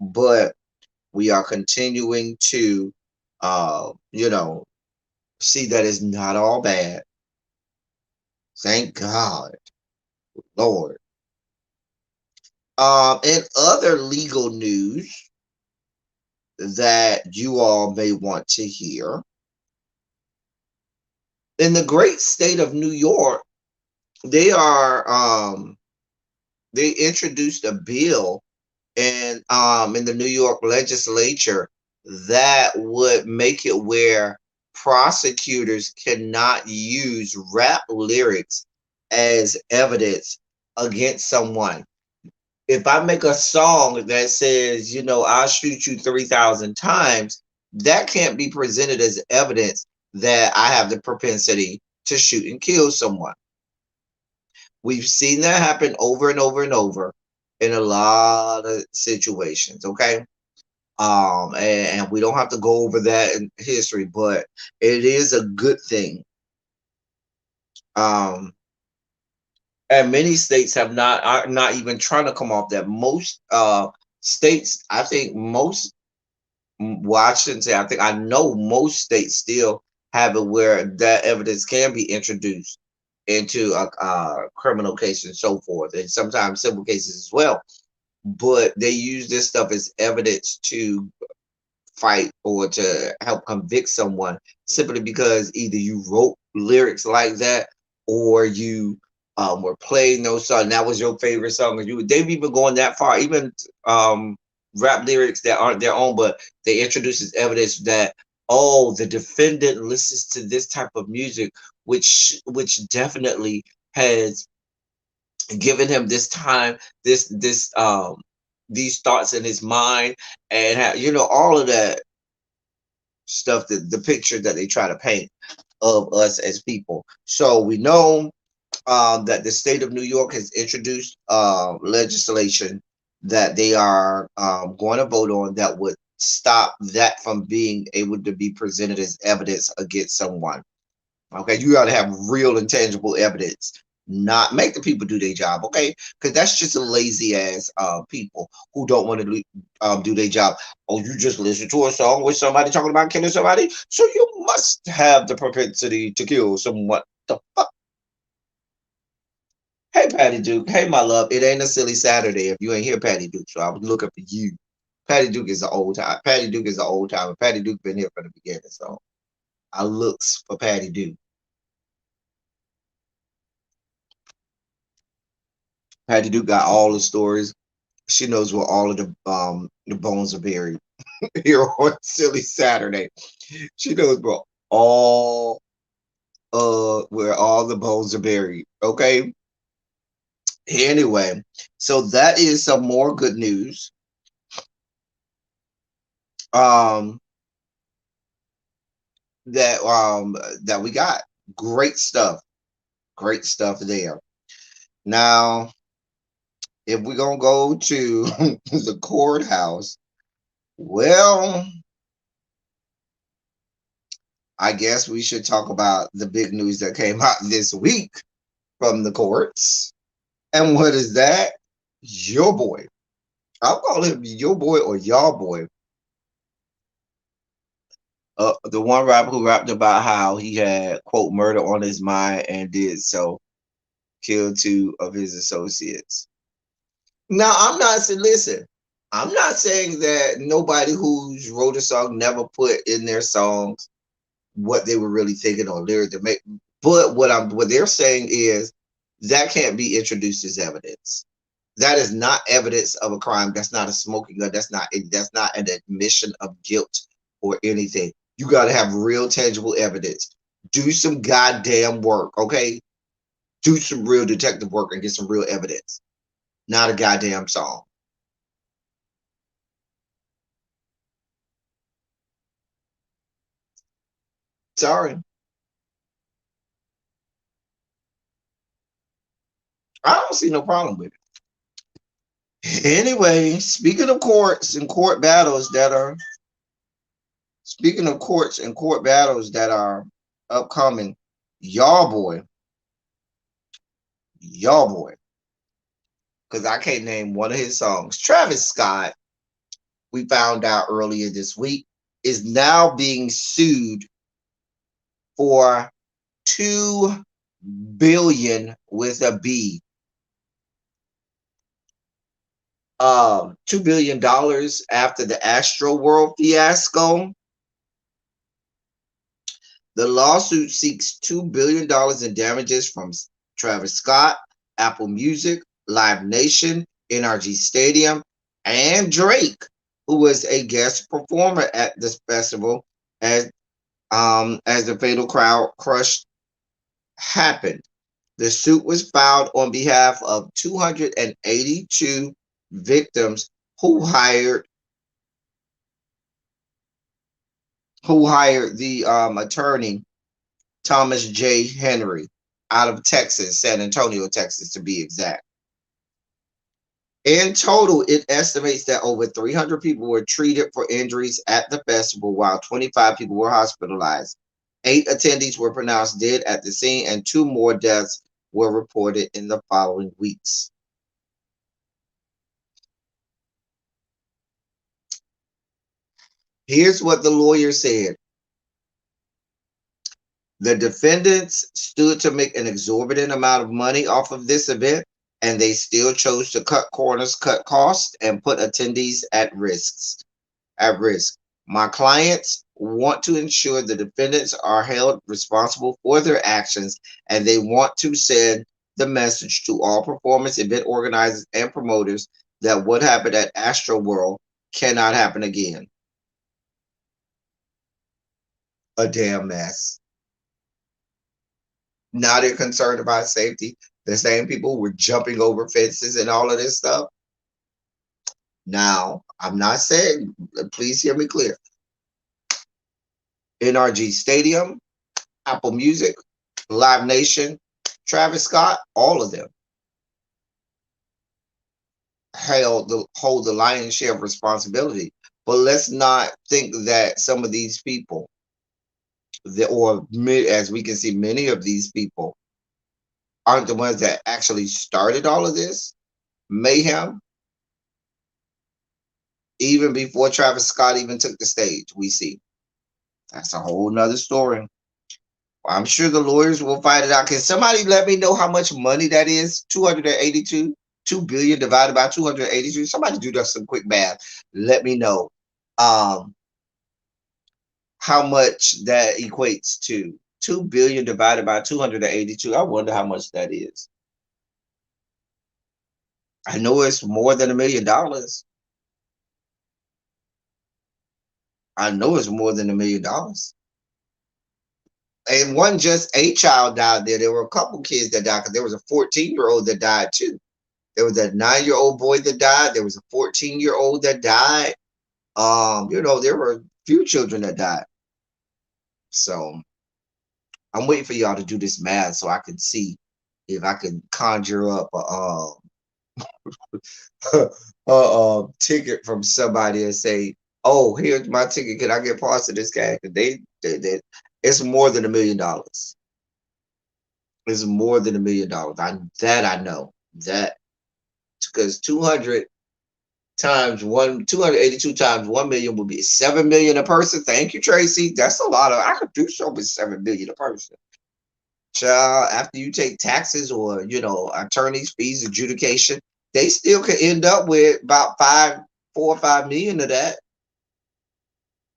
but we are continuing to see that it's not all bad. Thank God, Lord. In other legal news that you all may want to hear, in the great state of New York, they are they introduced a bill in the New York legislature that would make it where prosecutors cannot use rap lyrics as evidence against someone. If I make a song that says, I'll shoot you 3,000 times, that can't be presented as evidence that I have the propensity to shoot and kill someone. We've seen that happen over and over and over in a lot of situations, okay? And we don't have to go over that in history, but it is a good thing. Um, and many states have not are not even trying to come off that. Most states, I think most, well, I shouldn't say I think, I know most states still have it where that evidence can be introduced into a criminal case and so forth, and sometimes civil cases as well. But they use this stuff as evidence to fight or to help convict someone simply because either you wrote lyrics like that or you were playing those songs. That was your favorite song. And they've even gone that far, even rap lyrics that aren't their own, but they introduce as evidence that, oh, the defendant listens to this type of music, which definitely has given him this time, these thoughts in his mind, and all of that stuff, the picture that they try to paint of us as people. So we know that the state of New York has introduced legislation that they are going to vote on that would stop that from being able to be presented as evidence against someone. Okay, you got to have real and tangible evidence. Not make the people do their job, okay? Because that's just a lazy ass people who don't want to do their job. Oh, you just listen to a song with somebody talking about killing somebody, so you must have the propensity to kill someone. The fuck? Hey, Patty Duke. Hey, my love. It ain't a silly Saturday if you ain't here, Patty Duke. So I was looking for you. Patty Duke is an old time. Patty Duke is an old timer. Patty Duke been here from the beginning, so I looks for Patty Duke. Patty Duke got all the stories. She knows where all of the bones are buried here on Silly Saturday. She knows where all the bones are buried. Okay. Anyway, so that is some more good news. Um, that we got. Great stuff. Great stuff there. Now, if we're gonna go to the courthouse, well, I guess we should talk about the big news that came out this week from the courts. And what is that? Your boy. I'll call him your boy or y'all boy. The one rapper who rapped about how he had, quote, murder on his mind and did so, killed two of his associates. Now, I'm not saying, listen, I'm not saying that nobody who's wrote a song never put in their songs what they were really thinking or lyric to make. But what they're saying is that can't be introduced as evidence. That is not evidence of a crime. That's not a smoking gun. That's not an admission of guilt or anything. You got to have real tangible evidence. Do some goddamn work, okay? Do some real detective work and get some real evidence. Not a goddamn song. Sorry. I don't see no problem with it. Anyway, speaking of courts and court battles that are upcoming, y'all boy, y'all boy, because I can't name one of his songs. Travis Scott, we found out earlier this week, is now being sued for 2 billion with a B. $2 billion after the Astro World fiasco. The lawsuit seeks $2 billion in damages from Travis Scott, Apple Music, Live Nation, NRG Stadium, and Drake, who was a guest performer at this festival as the fatal crowd crush happened. The suit was filed on behalf of 282 victims who hired the attorney Thomas J. Henry out of Texas, San Antonio, Texas, to be exact. In total, it estimates that over 300 people were treated for injuries at the festival, while 25 people were hospitalized. 8 attendees were pronounced dead at the scene, and 2 more deaths were reported in the following weeks. Here's what the lawyer said. The defendants stood to make an exorbitant amount of money off of this event, and they still chose to cut corners, cut costs, and put attendees at risk. My clients want to ensure the defendants are held responsible for their actions, and they want to send the message to all performance event organizers and promoters that what happened at Astro World cannot happen again. A damn mess. Now they're concerned about safety. The same people were jumping over fences and all of this stuff. Now, I'm not saying, please hear me clear. NRG Stadium, Apple Music, Live Nation, Travis Scott, all of them hold the lion's share of responsibility. But let's not think that some of these people, as we can see, many of these people aren't the ones that actually started all of this mayhem. Even before Travis Scott even took the stage, we see that's a whole nother story. I'm sure the lawyers will fight it out. Can somebody let me know how much money that is? 282, 2 billion divided by 282. Somebody do that some quick math. Let me know um, how much that equates to. 2 billion divided by 282. I wonder how much that is. I know it's more than $1 million. I know it's more than $1 million. And one just a child died there. There were a couple kids that died because there was a 14-year-old that died too. There was a 9-year-old boy that died. There was a 14-year-old that died. There were a few children that died. So I'm waiting for y'all to do this math so I can see if I can conjure up a ticket from somebody and say, "Oh, here's my ticket. Can I get parts of this guy?" They it's more than $1 million. It's more than $1 million. I know that because 282 times 1 million would be 7 million a person. Thank you, Tracy. That's a lot of. I could do so with 7 million a person. Child, after you take taxes or attorneys fees, adjudication, they still could end up with about 4 or 5 million of that,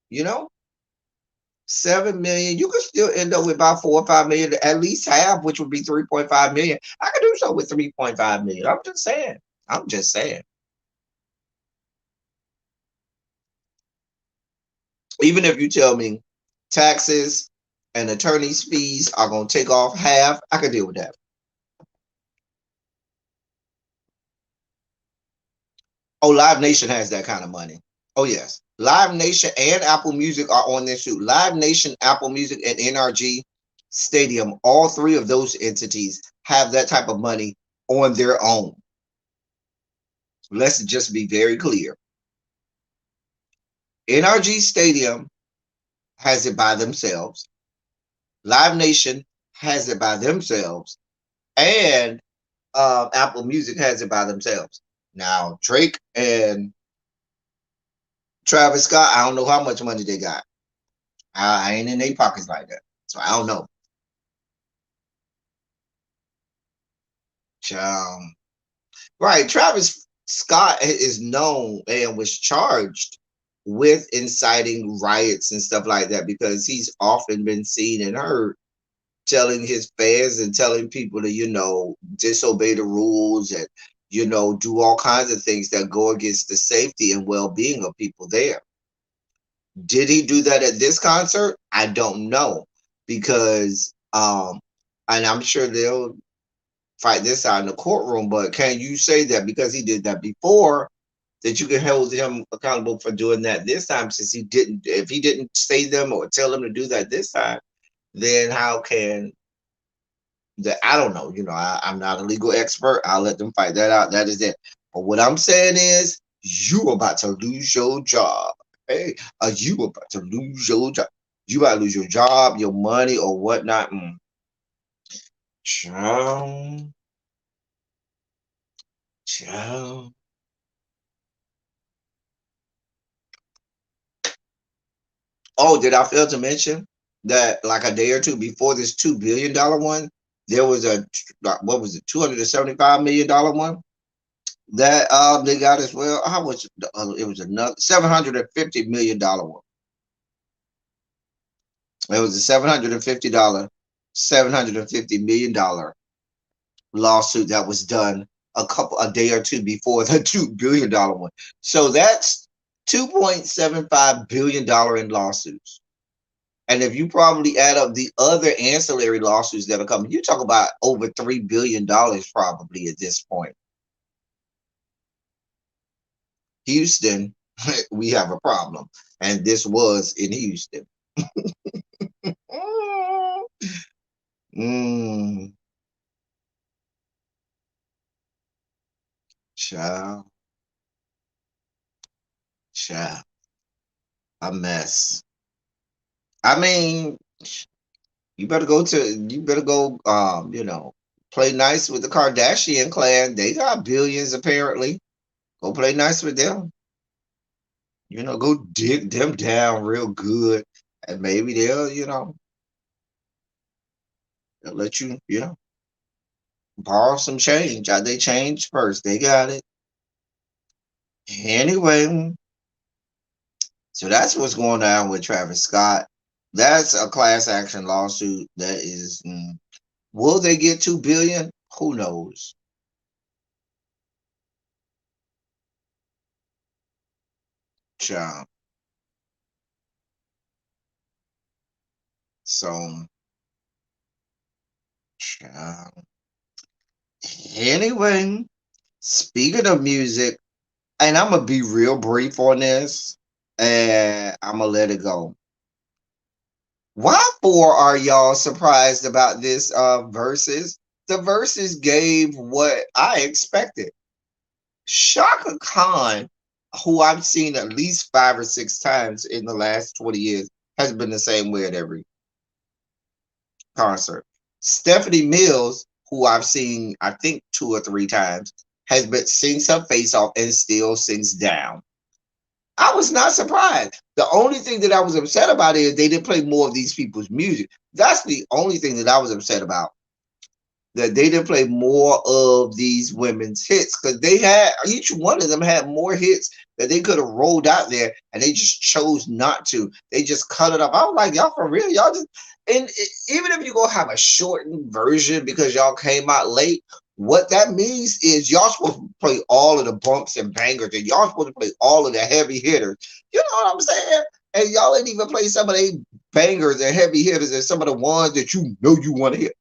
you know, 7 million. You could still end up with about 4 or 5 million, at least half, which would be 3.5 million. I could do so with 3.5 million. I'm just saying. I'm just saying. Even if you tell me taxes and attorney's fees are gonna take off half, I could deal with that. Oh, Live Nation has that kind of money. Oh yes. Live Nation and Apple Music are on this too. Live Nation, Apple Music, and NRG Stadium, all three of those entities have that type of money on their own. Let's just be very clear. NRG Stadium has it by themselves. Live Nation has it by themselves. And Apple Music has it by themselves. Now, Drake and Travis Scott, I don't know how much money they got. I ain't in their pockets like that. So I don't know. Um, right. Travis Scott is known and was charged with inciting riots and stuff like that because he's often been seen and heard telling his fans and telling people to, disobey the rules and, do all kinds of things that go against the safety and well being of people there. Did he do that at this concert? I don't know because, and I'm sure they'll fight this out in the courtroom, but can you say that because he did that before, that you can hold him accountable for doing that this time since he didn't, if he didn't say them or tell them to do that this time, then how can I don't know. I'm not a legal expert. I'll let them fight that out. That is it. But what I'm saying is, you about to lose your job. Hey, are you about to lose your job? You about to lose your job, your money, or whatnot. Child, child. Oh, did I fail to mention that like a day or two before this $2 billion one, there was a what was it, $275 million one that they got as well. How much? It was another $750 million one. It was a $750 million lawsuit that was done a day or two before the $2 billion one. So that's $2.75 billion in lawsuits. And if you probably add up the other ancillary lawsuits that are coming, you talk about over $3 billion probably at this point. Houston, we have a problem. And this was in Houston. mm, child, child, a mess. I mean, you better go, play nice with the Kardashian clan. They got billions apparently. Go play nice with them. Go dig them down real good. And maybe they'll let borrow some change. They change first. They got it. Anyway, so that's what's going on with Travis Scott. That's a class action lawsuit. That is, will they get 2 billion? Who knows? Child. So, child. Anyway, speaking of music, and I'm gonna be real brief on this, and I'm gonna let it go. Why for are y'all surprised about this verses? The verses gave what I expected. Shaka Khan, who I've seen at least 5 or 6 times in the last 20 years, has been the same way at every concert. Stephanie Mills, who I've seen, I think 2 or 3 times, has been sings her face off and still sings down. I was not surprised. The only thing that I was upset about is they didn't play more of these people's music. That's the only thing that I was upset about. that they didn't play more of these women's hits because they had each one of them had more hits that they could have rolled out there, and they just chose not to. They just cut it up. I was like, y'all for real? Y'all just even if you go have a shortened version because y'all came out late, what that means is y'all supposed to play all of the bumps and bangers, and y'all supposed to play all of the heavy hitters. You know what I'm saying? And y'all ain't even play some of the bangers and heavy hitters and some of the ones that you know you want to hit.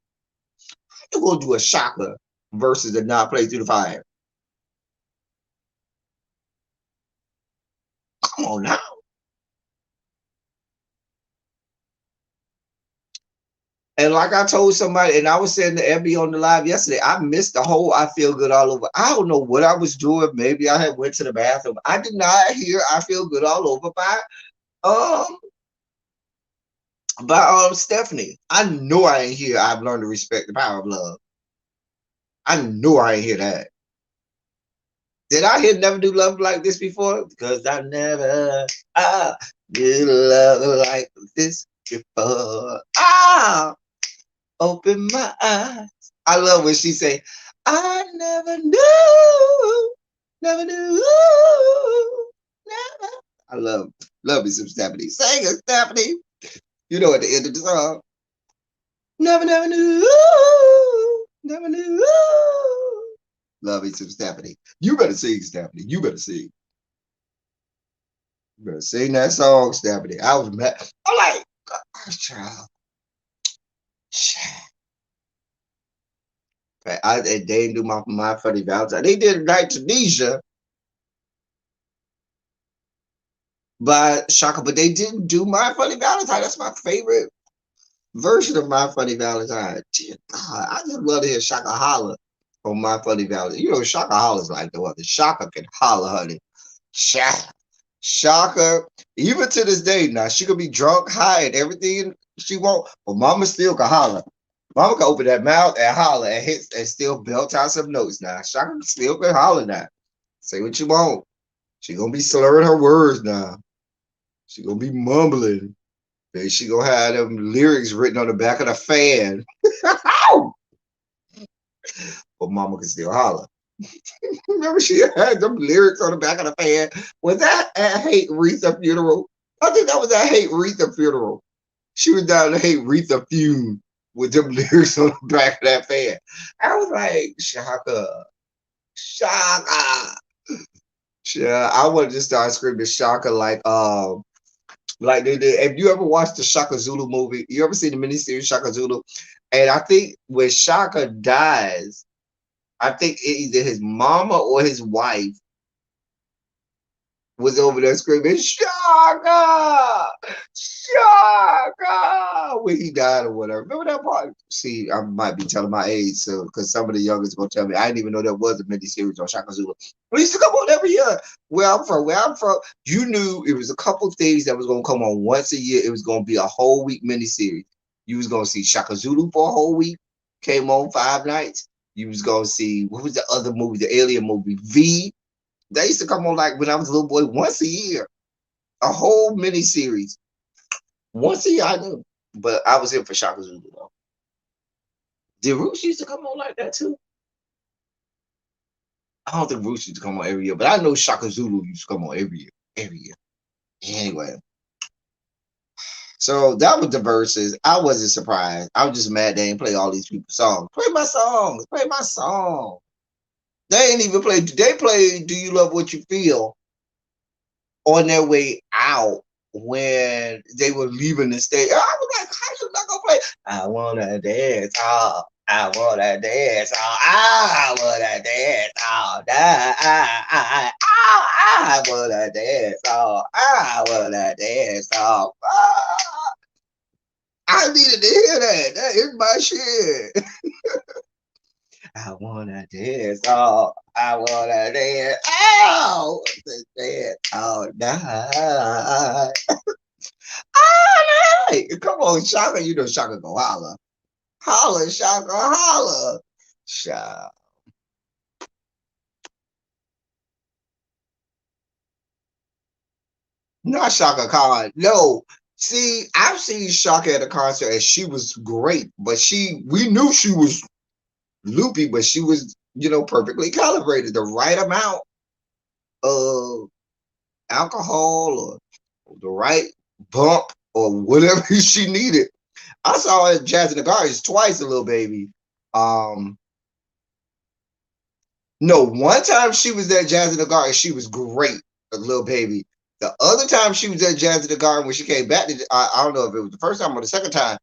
You gonna do a shocker versus a not play through the fire? Come on now. And like I told somebody, and I was saying to Ebby on the live yesterday, I missed the whole "I Feel Good All Over." I don't know what I was doing. Maybe I had went to the bathroom. I did not hear "I Feel Good All Over" um by Stephanie. I know I ain't hear "I've Learned to Respect the Power of Love." I know I ain't hear that. Did I hear "Never Do Love Like This" before? Because I did love like this before. Open my eyes. I love when she say, "I never knew, never knew, never." I love me some Stephanie. Sing it, Stephanie. You know at the end of the song, never knew, never knew. Love me some Stephanie. You better sing, Stephanie. You better sing. You better sing that song, Stephanie. I was mad. I'm like, child. They didn't do my funny Valentine. They did Night Tunisia by Shaka, but they didn't do My Funny Valentine. That's my favorite version of My Funny Valentine. Dear God, I just love to hear Shaka holler on My Funny Valentine. You know, Shaka hollers like the other. Shaka can holler, honey. Shaka, even to this day, now she could be drunk, high, and everything she want, but Mama still can holler. Mama can open that mouth and holler and hit and still belt out some notes. Now Shaka still can holler now. Say what you want. She gonna be slurring her words now. She gonna be mumbling. Then she gonna have them lyrics written on the back of the fan. But Mama can still holler. Remember she had them lyrics on the back of the fan? Was that at Hate Retha funeral? I think that was at Hate Retha funeral. She was down to Hate Retha funeral with them lyrics on the back of that fan. I was like, Shaka, Shaka. Yeah, I wanted to start screaming Shaka like they did. If you ever watched the Shaka Zulu movie, you ever seen the miniseries Shaka Zulu? And I think when Shaka dies, I think either his mama or his wife was over there screaming, Shaka! Shaka! When he died or whatever. Remember that part? See, I might be telling my age, so because some of the youngest gonna tell me I didn't even know there was a miniseries on Shaka Zulu. It used to come on every year. Where I'm from, you knew it was a couple things that was gonna come on once a year. It was gonna be a whole week miniseries. You was gonna see Shaka Zulu for a whole week, came on 5 nights. You was gonna see what was the other movie, the alien movie, V. They used to come on like when I was a little boy once a year, a whole mini series. Once a year, I knew, but I was in for Shaka Zulu though. Did Roots used to come on like that too? I don't think Roots used to come on every year, but I know Shaka Zulu used to come on every year, every year. Anyway, so that was the verses. I wasn't surprised. I was just mad they didn't play all these people's songs. Play my songs. Play my song. They ain't even play. They played "Do You Love What You Feel" on their way out when they were leaving the stage. I was like, how you not gonna play? I wanna dance all. I wanna dance all. I wanna dance all night. I wanna dance all. I wanna dance all. I needed to hear that. That is my shit. I wanna dance all. I wanna dance all. Dance all night. All night. Come on, Shaka. You know Shaka go holler. Holler, Shaka, holler. Shaka. Not Shaka Khan. No. See, I've seen Shaka at a concert and she was great, but we knew she was loopy, but she was, perfectly calibrated, the right amount of alcohol or the right bump or whatever she needed. I saw her at Jazz in the Gardens twice, a little baby. Um, no, one time she was at Jazz in the Garden, she was great, a little baby. The other time she was at Jazz in the Garden, when she came back, I don't know if it was the first time or the second time,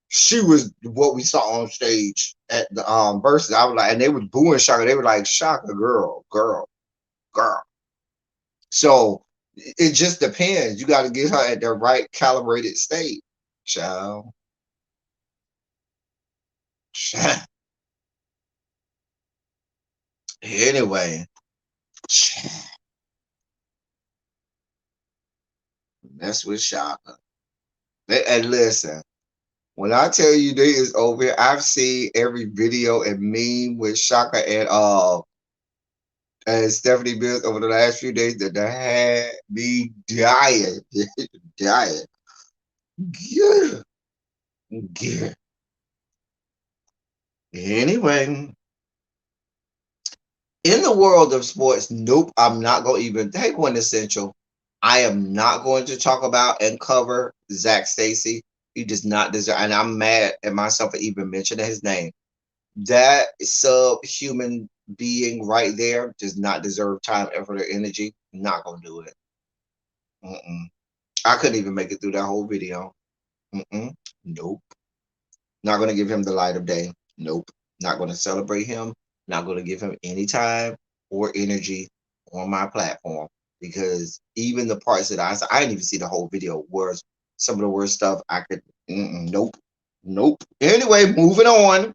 she was what we saw on stage at the verses. I was like, and they was booing Shaka. They were like, Shaka, girl, girl, girl. So it just depends. You got to get her at the right calibrated state, child. Anyway, that's with Shaka. And listen, when I tell you they is over here, I've seen every video and meme with Shaka and Stephanie Mills over the last few days that had me dying. Dying. Yeah. Yeah. Anyway, in the world of sports, nope, I'm not going to even take one essential. I am not going to talk about and cover Zach Stacy. He does not deserve, and I'm mad at myself for even mentioning his name. That subhuman being right there does not deserve time, effort, or energy. Not gonna do it. Mm-mm. I couldn't even make it through that whole video. Mm-mm. Nope. Not gonna give him the light of day. Nope. Not gonna celebrate him. Not gonna give him any time or energy on my platform because even the parts that I didn't even see the whole video. Was some of the worst stuff I could. Nope. Nope. Anyway, moving on.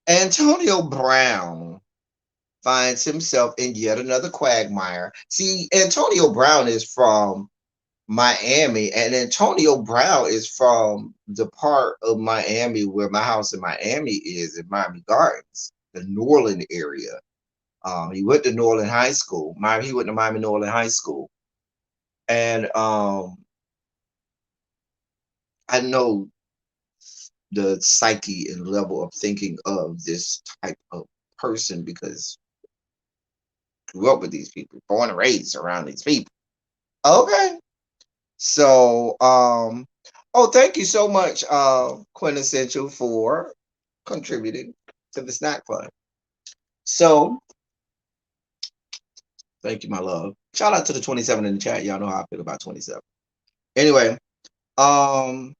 Antonio Brown finds himself in yet another quagmire. See, Antonio Brown is from Miami, and Antonio Brown is from the part of Miami where my house in Miami is, in Miami Gardens, the Norland area. He went to Norland High School. He went to Miami Norland High School, and I know the psyche and level of thinking of this type of person because I grew up with these people, born and raised around these people. Okay. So, oh, thank you so much, Quintessential, for contributing to the snack fund. So, thank you, my love. Shout out to the 27 in the chat. Y'all know how I feel about 27. Anyway, um,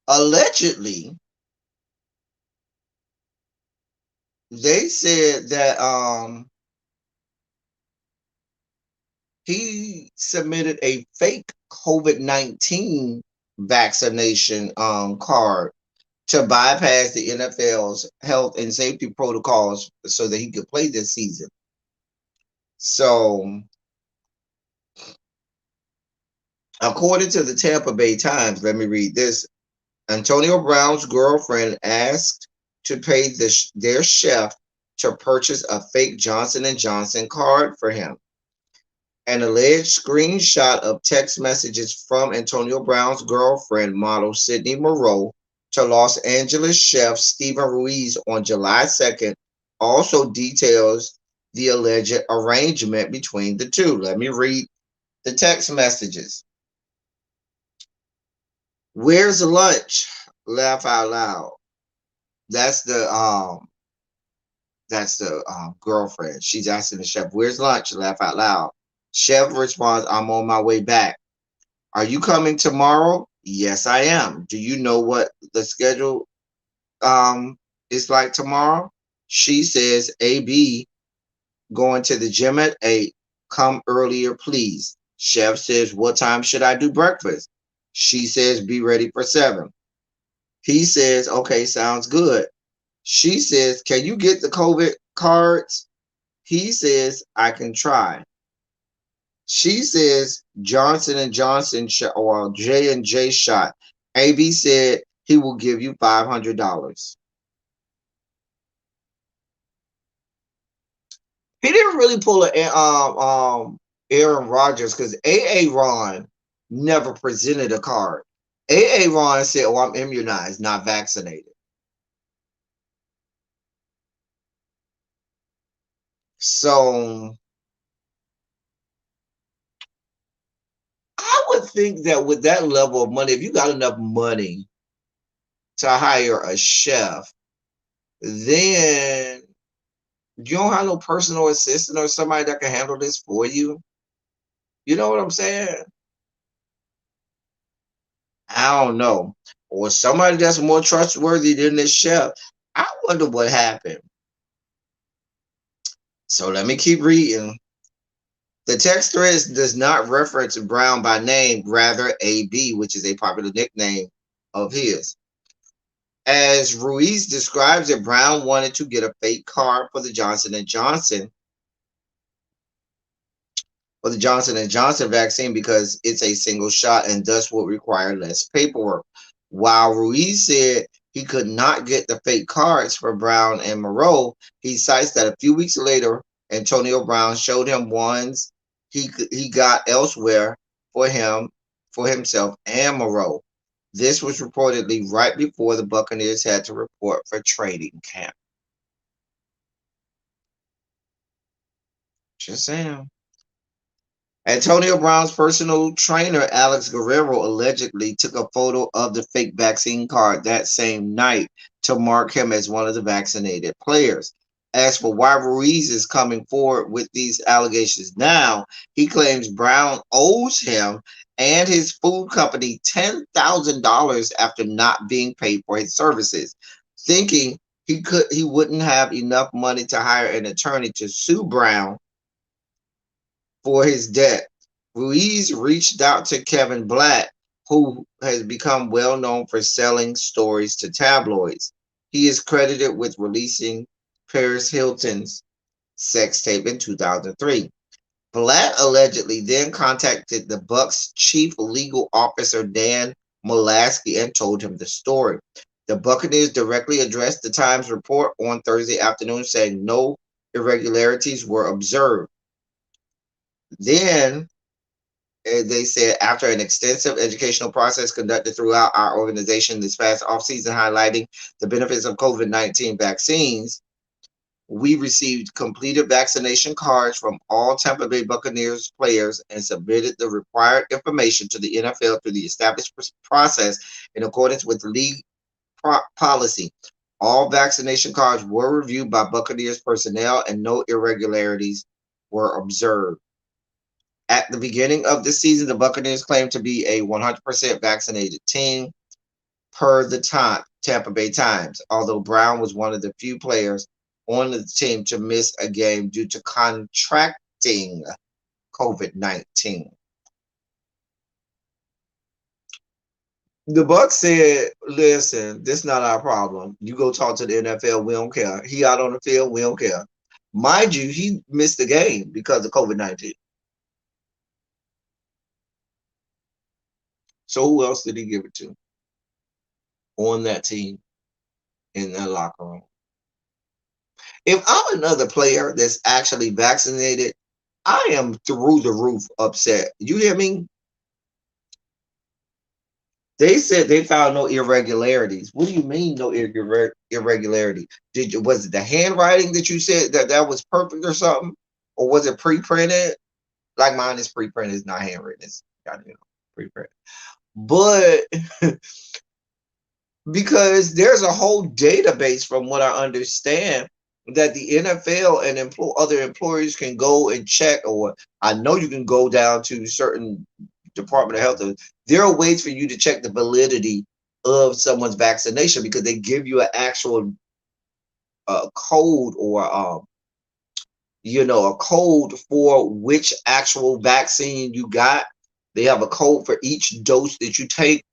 allegedly, they said that he submitted a fake COVID-19 vaccination card to bypass the NFL's health and safety protocols so that he could play this season. So, according to the Tampa Bay Times, let me read this. Antonio Brown's girlfriend asked to pay their chef to purchase a fake Johnson & Johnson card for him. An alleged screenshot of text messages from Antonio Brown's girlfriend, model Sydney Moreau, to Los Angeles chef Stephen Ruiz on July 2nd also details the alleged arrangement between the two. Let me read the text messages. Where's the lunch? Laugh out loud. That's the girlfriend. She's asking the chef, "Where's lunch?" Laugh out loud. Chef responds, "I'm on my way back." "Are you coming tomorrow?" "Yes, I am." "Do you know what the schedule is like tomorrow?" She says, "AB going to the gym at 8. Come earlier, please." Chef says, "What time should I do breakfast?" She says, "Be ready for 7." He says, "Okay, sounds good." She says, "Can you get the COVID cards?" He says, "I can try." She says, "Johnson and Johnson or J&J shot." AB said he will give you $500. He didn't really pull a Aaron Rodgers because AA Ron never presented a card. AA Ron said, "Oh, I'm immunized, not vaccinated." So I would think that with that level of money, if you got enough money to hire a chef, then you don't have no personal assistant or somebody that can handle this for you. You know what I'm saying? I don't know. Or somebody that's more trustworthy than this chef. I wonder what happened. So let me keep reading. The text thread does not reference Brown by name, rather AB, which is a popular nickname of his. As Ruiz describes it, Brown wanted to get a fake card for the Johnson vaccine because it's a single shot and thus would require less paperwork. While Ruiz said he could not get the fake cards for Brown and Moreau, he cites that a few weeks later, Antonio Brown showed him ones he got elsewhere for himself and Moreau. This was reportedly right before the Buccaneers had to report for training camp. Just saying. Antonio Brown's personal trainer, Alex Guerrero, allegedly took a photo of the fake vaccine card that same night to mark him as one of the vaccinated players. As for why Ruiz is coming forward with these allegations now, he claims Brown owes him and his food company $10,000 after not being paid for his services, thinking he wouldn't have enough money to hire an attorney to sue Brown for his debt. Ruiz reached out to Kevin Black, who has become well known for selling stories to tabloids. He is credited with releasing Paris Hilton's sex tape in 2003. Black allegedly then contacted the Bucks chief legal officer Dan Molaski and told him the story. The Buccaneers directly addressed the Times report on Thursday afternoon, saying no irregularities were observed. Then they said after an extensive educational process conducted throughout our organization this past offseason highlighting the benefits of COVID-19 vaccines, we received completed vaccination cards from all Tampa Bay Buccaneers players and submitted the required information to the NFL through the established process in accordance with league policy. All vaccination cards were reviewed by Buccaneers personnel and no irregularities were observed. At the beginning of the season, the Buccaneers claimed to be a 100% vaccinated team, per the Tampa Bay Times, although Brown was one of the few players on the team to miss a game due to contracting COVID-19. The Bucks said, "Listen, this is not our problem. You go talk to the NFL. We don't care. He out on the field. We don't care." Mind you, he missed the game because of COVID-19. So who else did he give it to on that team in that locker room? If I'm another player that's actually vaccinated, I am through the roof upset. You hear me? They said they found no irregularities. What do you mean no irregularity? Was it the handwriting that you said that was perfect or something, or was it pre-printed? Like mine is pre-printed, it's not handwritten. It's pre-printed. But because there's a whole database, from what I understand, that the NFL and other employers can go and check, or I know you can go down to certain Department of Health. There are ways for you to check the validity of someone's vaccination because they give you an actual code, or a code for which actual vaccine you got. They have a code for each dose that you take.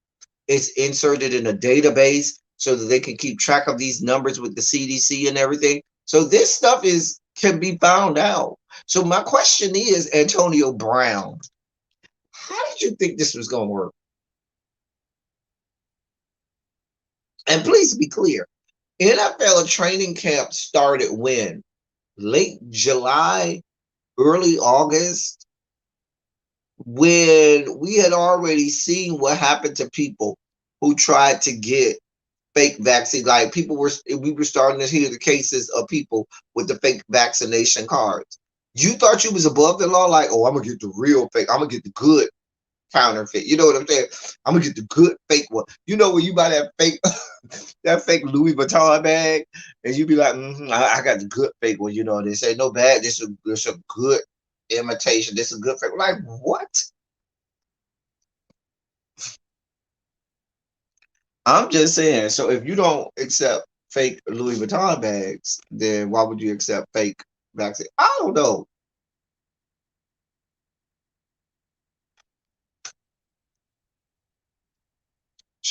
It's inserted in a database so that they can keep track of these numbers with the CDC and everything. So this stuff can be found out. So my question is, Antonio Brown, how did you think this was going to work? And please be clear, NFL training camp started when? Late July, early August, when we had already seen what happened to people who tried to get fake vaccine. Like we were starting to hear the cases of people with the fake vaccination cards. You thought you was above the law, like, oh, I'm gonna get the real fake. I'm gonna get the good counterfeit. You know what I'm saying? I'm gonna get the good fake one. You know when you buy that fake that fake Louis Vuitton bag, and you be like, I got the good fake one. You know they say no bad. This a good imitation. This is a good fake. Like what? I'm just saying. So if you don't accept fake Louis Vuitton bags, then why would you accept fake vaccine? I don't know.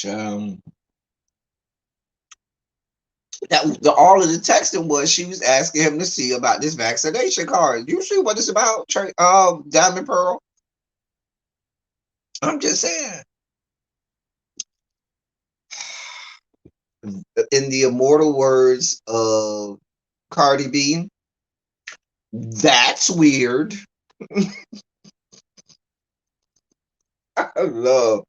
Um, all of the texting was she was asking him to see about this vaccination card. You see what it's about, Diamond Pearl? I'm just saying. In the immortal words of Cardi B, that's weird. I love,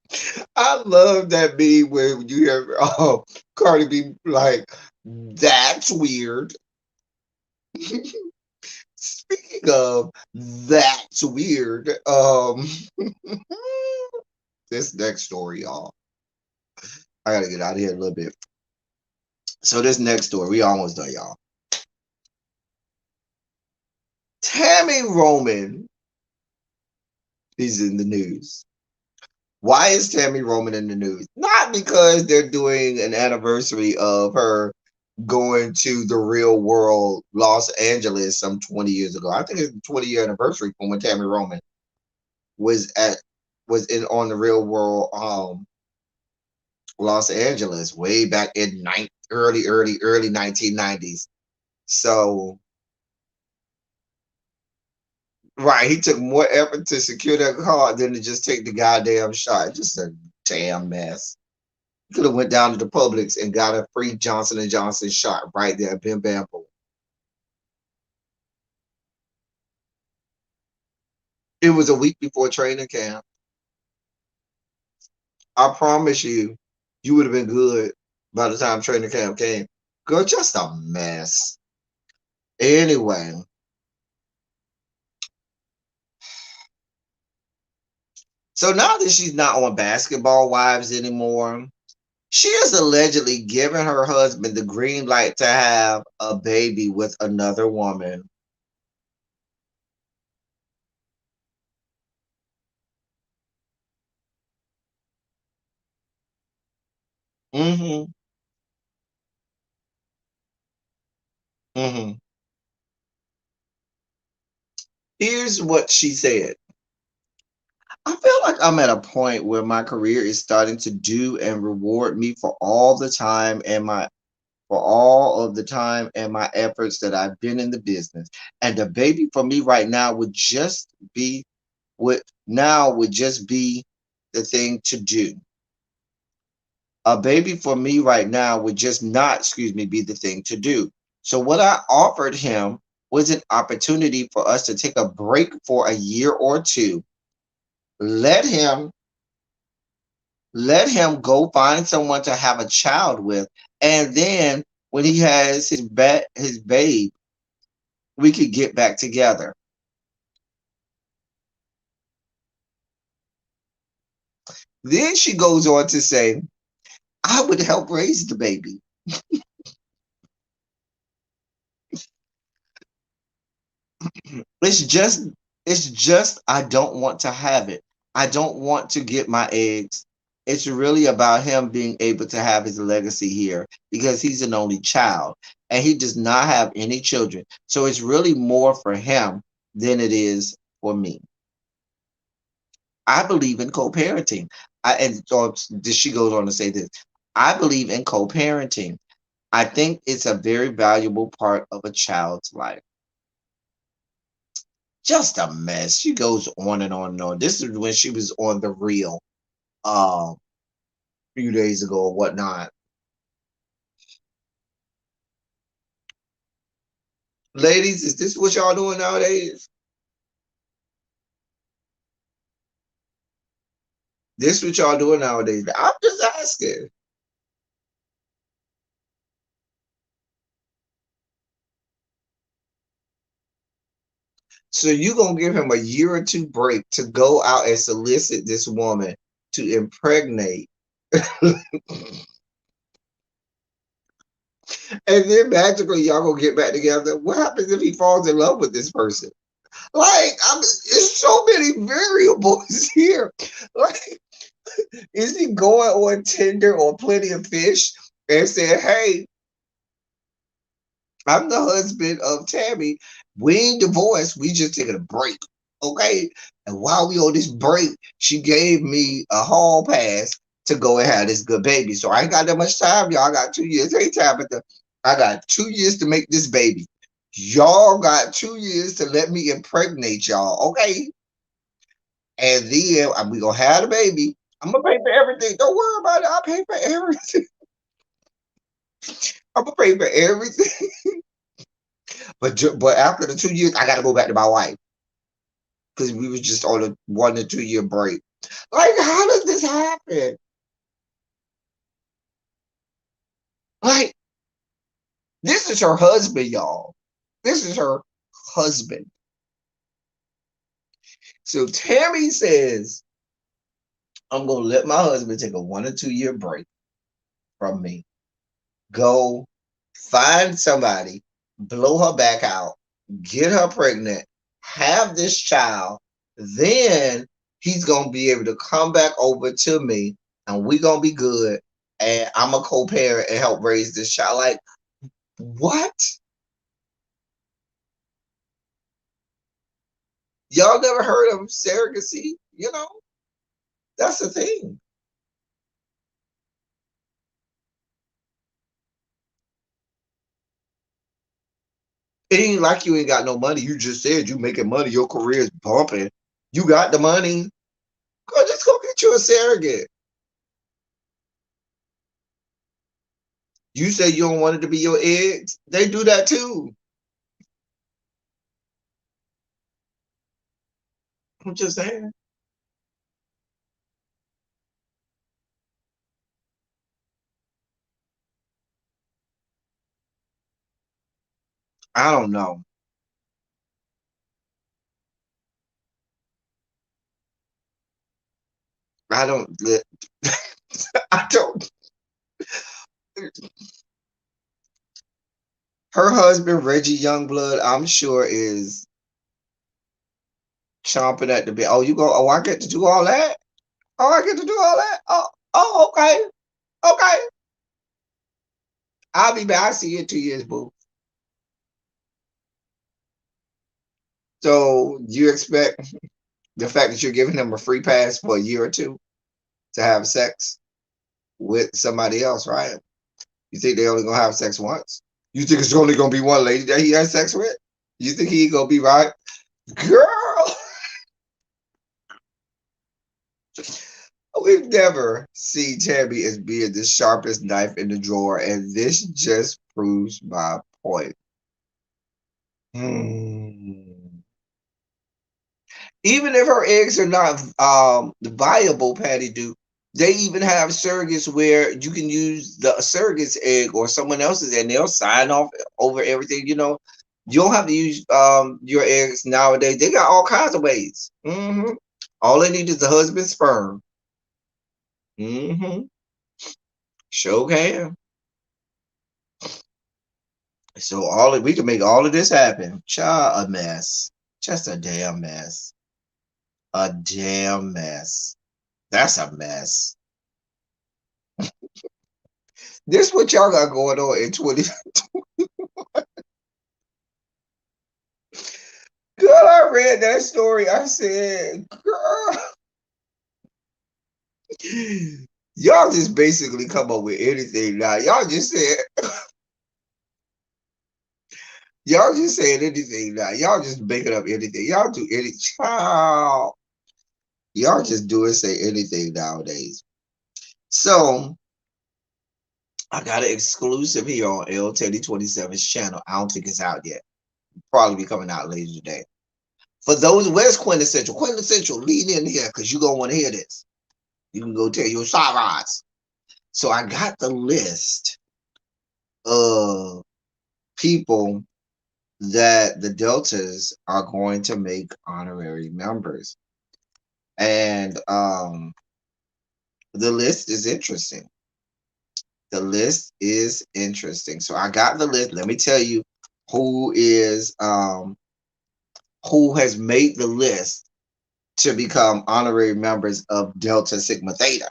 I love that meme where you hear Cardi B like, that's weird. Speaking of that's weird, this next story, y'all. I gotta get out of here a little bit. So this next story, we almost done, y'all. Tammy Roman is in the news. Why is Tammy Roman in the news? Not because they're doing an anniversary of her going to the real world Los Angeles some 20 years ago. I think it's the 20-year anniversary from when Tammy Roman was at was in on the real world Los Angeles way back in early 1990s. So right, he took more effort to secure that car than to just take the goddamn shot. Just a damn mess. Could have went down to the Publix and got a free Johnson and Johnson shot right there. Bim bam boom. It was a week before training camp. I promise you, you would have been good by the time training camp came. Girl, just a mess. Anyway, so now that she's not on Basketball Wives anymore, she has allegedly given her husband the green light to have a baby with another woman. hmm hmm Here's what she said. I feel like I'm at a point where my career is starting to do and reward me for all of the time and my efforts that I've been in the business. And the baby for me right now would just be the thing to do. A baby for me right now would just not, excuse me, be the thing to do. So what I offered him was an opportunity for us to take a break for a year or two. Let him let him go find someone to have a child with, and then when he has his babe, we could get back together. Then she goes on to say, I would help raise the baby. It's just it's just I don't want to have it. I don't want to get my eggs. It's really about him being able to have his legacy here because he's an only child and he does not have any children. So it's really more for him than it is for me. I believe in co-parenting. She goes on to say this. I believe in co-parenting. I think it's a very valuable part of a child's life. Just a mess. She goes on and on and on. This is when she was on the real a few days ago or whatnot. Ladies, is this what y'all doing nowadays? This what y'all doing nowadays? I'm just asking. So you gonna give him a year or two break to go out and solicit this woman to impregnate, and then magically y'all gonna get back together. What happens if he falls in love with this person? Like, there's so many variables here. Like, is he going on Tinder or Plenty of Fish and saying, "Hey, I'm the husband of Tammy. We ain't divorced. We just taking a break. Okay. And while we on this break, she gave me a hall pass to go and have this good baby. So I ain't got that much time, y'all. I got 2 years. Hey, Tabitha, I got 2 years to make this baby. Y'all got 2 years to let me impregnate y'all. Okay. And then we gonna have the baby. I'm gonna pay for everything. Don't worry about it. I'll pay for everything. I'm gonna pay for everything. But after the 2 years, I got to go back to my wife because we was just on a 1 to 2 year break. Like, how does this happen? Like, this is her husband, y'all. This is her husband. So Tammy says, "I'm gonna let my husband take a 1 or 2 year break from me. Go find somebody, blow her back out, get her pregnant, have this child, then he's gonna be able to come back over to me and we gonna be good. And I'm a co-parent and help raise this child." Like, what? Y'all never heard of surrogacy? That's the thing. It ain't like you ain't got no money. You just said you making money, your career is bumping. You got the money. Just go get you a surrogate. You say you don't want it to be your eggs. They do that too. I'm just saying. I don't know. I don't. I don't. Her husband Reggie Youngblood, I'm sure, is chomping at the bit. Oh, you go. Oh, I get to do all that. Oh, I get to do all that. Oh, okay, okay. I'll be back. I see you in 2 years, boo. So you expect the fact that you're giving him a free pass for a year or two to have sex with somebody else, right? You think they only gonna have sex once? You think it's only gonna be one lady that he has sex with? You think he gonna be right? Girl, we've never seen Tammy as being the sharpest knife in the drawer, and this just proves my point. Hmm. Even if her eggs are not viable, Patty Duke, they even have surrogates where you can use the surrogate's egg or someone else's, and they'll sign off over everything. You don't have to use your eggs nowadays. They got all kinds of ways. All they need is the husband's sperm. hmm Sure can. So we can make all of this happen. Child, a mess. Just a damn mess. A damn mess. That's a mess. This what y'all got going on in 20. Girl, I read that story. I said, girl, y'all just basically come up with anything now. Y'all just saying anything now. Y'all just making up anything. Y'all do any child. Y'all just do and say anything nowadays. So I got an exclusive here on L Teddy 27's channel. I don't think it's out yet. Probably be coming out later today. For those, where's Quintessential? Quintessential, lean in here because you're gonna want to hear this. You can go tell your Sarahs. So I got the list of people that the Deltas are going to make honorary members. And the list is interesting. The list is interesting. So I got the list. Let me tell you who is who has made the list to become honorary members of Delta Sigma Theta.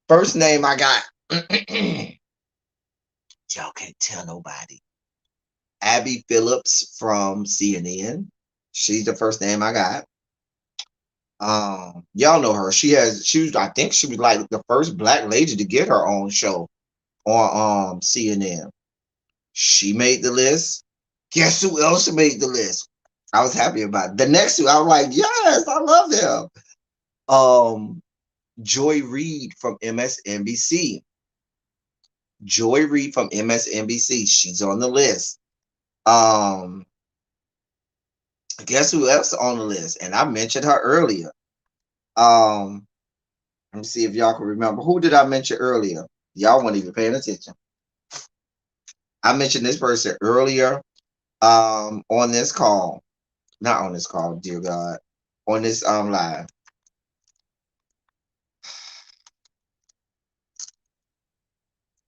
First name I got. Y'all can't tell nobody. Abby Phillips from CNN. She's the first name I got. Y'all know her. She was I think she was like the first black lady to get her own show on CNN. She made the list. Guess who else made the list? I was happy about it. The next two, I was like, yes, I love them. Um, Joy Reid from MSNBC. Joy Reid from MSNBC. She's on the list. Um, guess who else on the list? And I mentioned her earlier. Um, Let me see if y'all can remember. Who did I mention earlier? Y'all weren't even paying attention. I mentioned this person earlier on this call. Not on this call, dear God. On this live.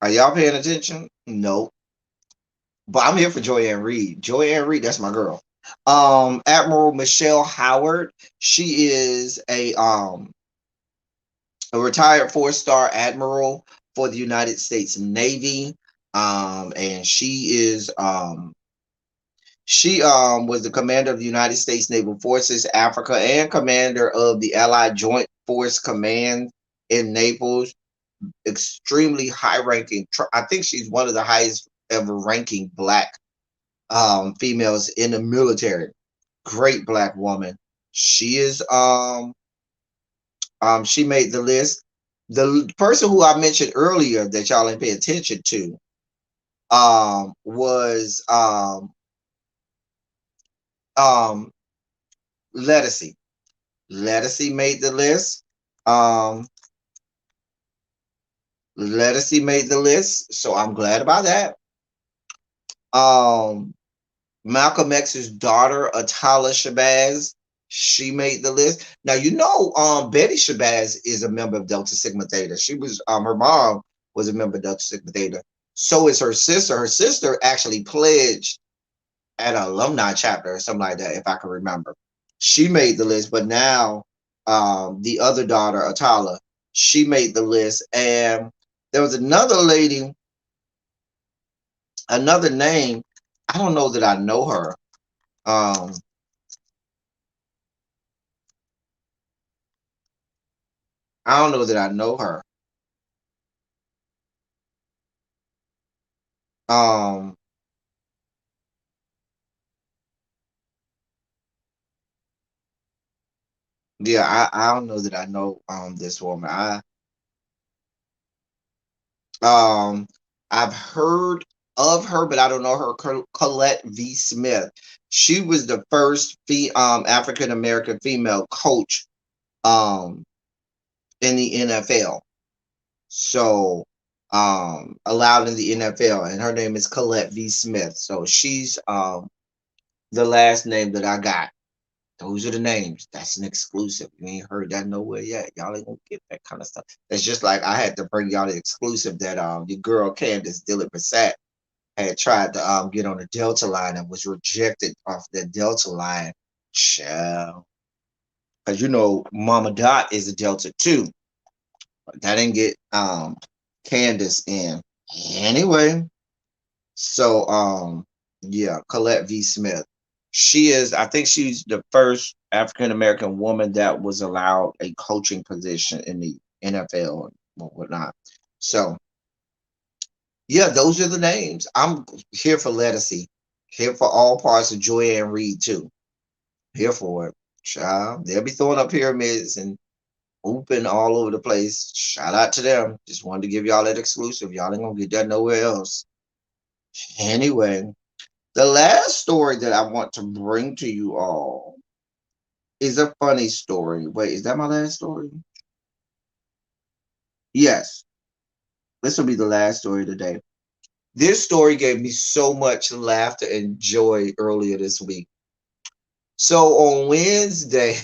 Are y'all paying attention? No. But I'm here for Joyanne Reed. Joyanne Reed, that's my girl. Admiral Michelle Howard. She is a retired four-star admiral for the United States Navy. And she was the commander of the United States Naval Forces Africa and commander of the Allied Joint Force Command in Naples. Extremely high ranking. I think she's one of the highest ever ranking black females in the military. Great black woman. She is she made the list. The person who I mentioned earlier that y'all didn't pay attention to was um Lettucey. Lettucey made the list. Um Lettucey made the list, so I'm glad about that. Um Malcolm X's daughter, Atala Shabazz, she made the list. Now you know Betty Shabazz is a member of Delta Sigma Theta. She was her mom was a member of Delta Sigma Theta. So is her sister. Her sister actually pledged at an alumni chapter or something like that, if I can remember. She made the list, but now the other daughter, Atala, she made the list. And there was another lady, another name. I don't know that I know her. Um, I don't know that I know her. Um, yeah, I don't know that I know this woman. Um I've heard of her, but I don't know her. Colette V. Smith. She was the first African American female coach um in the NFL. So allowed in the NFL, and her name is Colette V. Smith. So she's the last name that I got. Those are the names. That's an exclusive. You ain't heard that nowhere yet. Y'all ain't gonna get that kind of stuff. It's just like I had to bring y'all the exclusive that your girl Candace Dillard Bassett had tried to get on the Delta line and was rejected off the Delta line. Child. Because you know Mama Dot is a Delta too. But that didn't get Candace in. Anyway, so yeah, Colette V. Smith. She is, I think she's the first African American woman that was allowed a coaching position in the NFL and whatnot. So yeah, those are the names. I'm here for Lettucey. Here for all parts of Joyanne Reed too. Here for it. Child. They'll be throwing up pyramids and hooping all over the place. Shout out to them. Just wanted to give y'all that exclusive. Y'all ain't gonna get that nowhere else. Anyway, the last story that I want to bring to you all is a funny story. Wait, is that my last story? Yes, this will be the last story today. This story gave me so much laughter and joy earlier this week. So on Wednesday,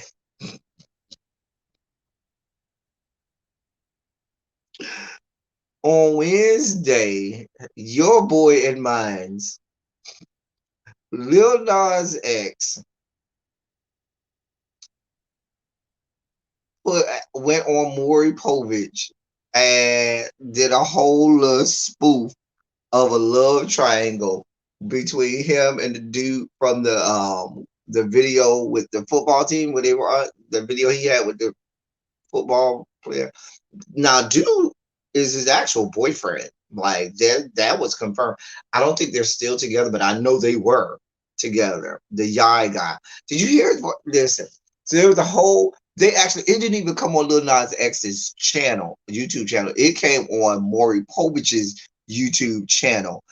your boy and mine's Lil Nas X went on Maury Povich and did a whole little spoof of a love triangle between him and the dude from the video with the football team where they were on the video he had with the football player. Now, dude is his actual boyfriend. Like that was confirmed. I don't think they're still together, but I know they were together. The Yai guy. Did you hear it? Listen. So there was a whole. They actually it didn't even come on Lil Nas X's channel, YouTube channel. It came on Maury Povich's YouTube channel,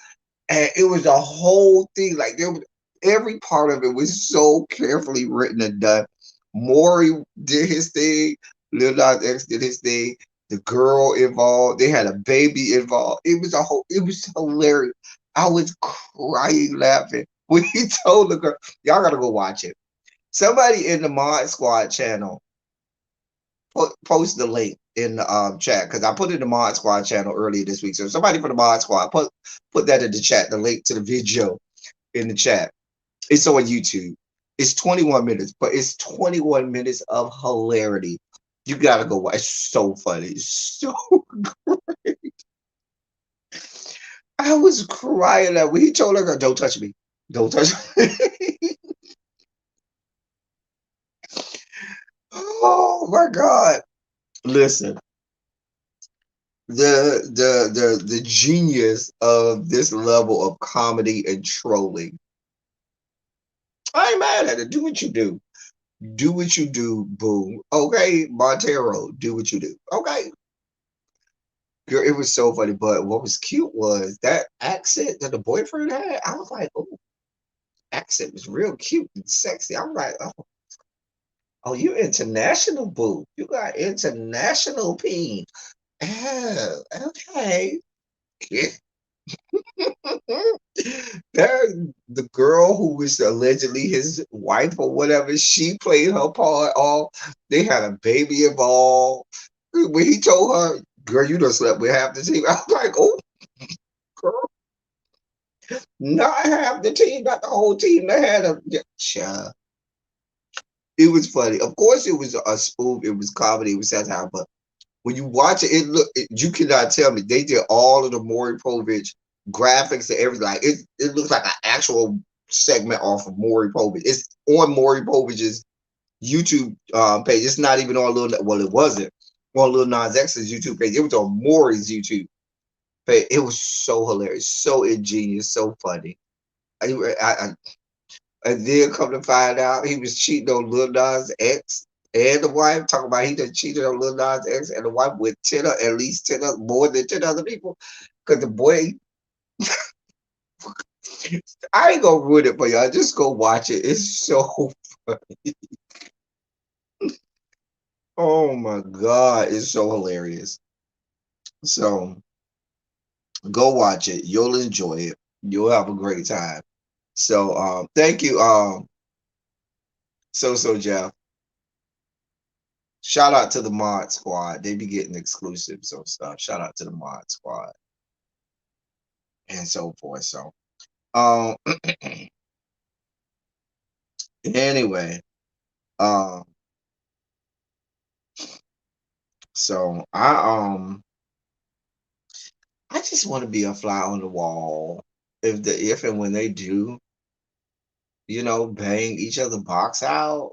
and it was a whole thing. Like there was every part of it was so carefully written and done. Maury did his thing. Lil Nas X did his thing. The girl involved. They had a baby involved. It was a whole. It was hilarious. I was crying laughing when he told the girl, "Y'all gotta go watch it." Somebody in the Mod Squad channel post the link in the chat because I put it in the Mod Squad channel earlier this week. So somebody from the Mod Squad put that in the chat, the link to the video in the chat. It's on YouTube. It's 21 minutes, but it's 21 minutes of hilarity. You gotta go watch. It's so funny. It's so great. I was crying that when he told her, "Don't touch me. Don't touch me." Oh my God. Listen, the genius of this level of comedy and trolling. I ain't mad at it. Do what you do. Do what you do, boo. Okay, Montero, do what you do. Okay. Girl, it was so funny. But what was cute was that accent that the boyfriend had. I was like, oh, accent was real cute and sexy. I'm like, oh, you international, boo. You got international peen. Oh, okay. The girl who was allegedly his wife or whatever, she played her part off. They had a baby involved. When he told her, "Girl, you done slept with half the team," I was like, "Oh, girl, not half the team, not the whole team." They had a child. It was funny. Of course, it was a spoof. It was comedy. It was satire. But when you watch it, you cannot tell me they did all of the Maury Povich graphics and everything. Like it looks like an actual segment off of Maury Povich. It's on Maury Povich's YouTube page. It's not even on Lil. Well, it wasn't on Lil Nas X's YouTube page. It was on Maury's YouTube page. It was so hilarious, so ingenious, so funny. I and then come to find out he was cheating on Lil Nas X and the wife. Talking about he done cheated on Lil Nas X and the wife with at least 10 more than 10 other people. Because the boy, I ain't gonna ruin it for y'all. Just go watch it. It's so funny. Oh my God, it's so hilarious. So go watch it. You'll enjoy it. You'll have a great time. So thank you, so Jeff. Shout out to the Mod Squad. They be getting exclusives on stuff. Shout out to the Mod Squad and so forth. So, um, anyway, um, so I just want to be a fly on the wall. If and when they do, bang each other box out,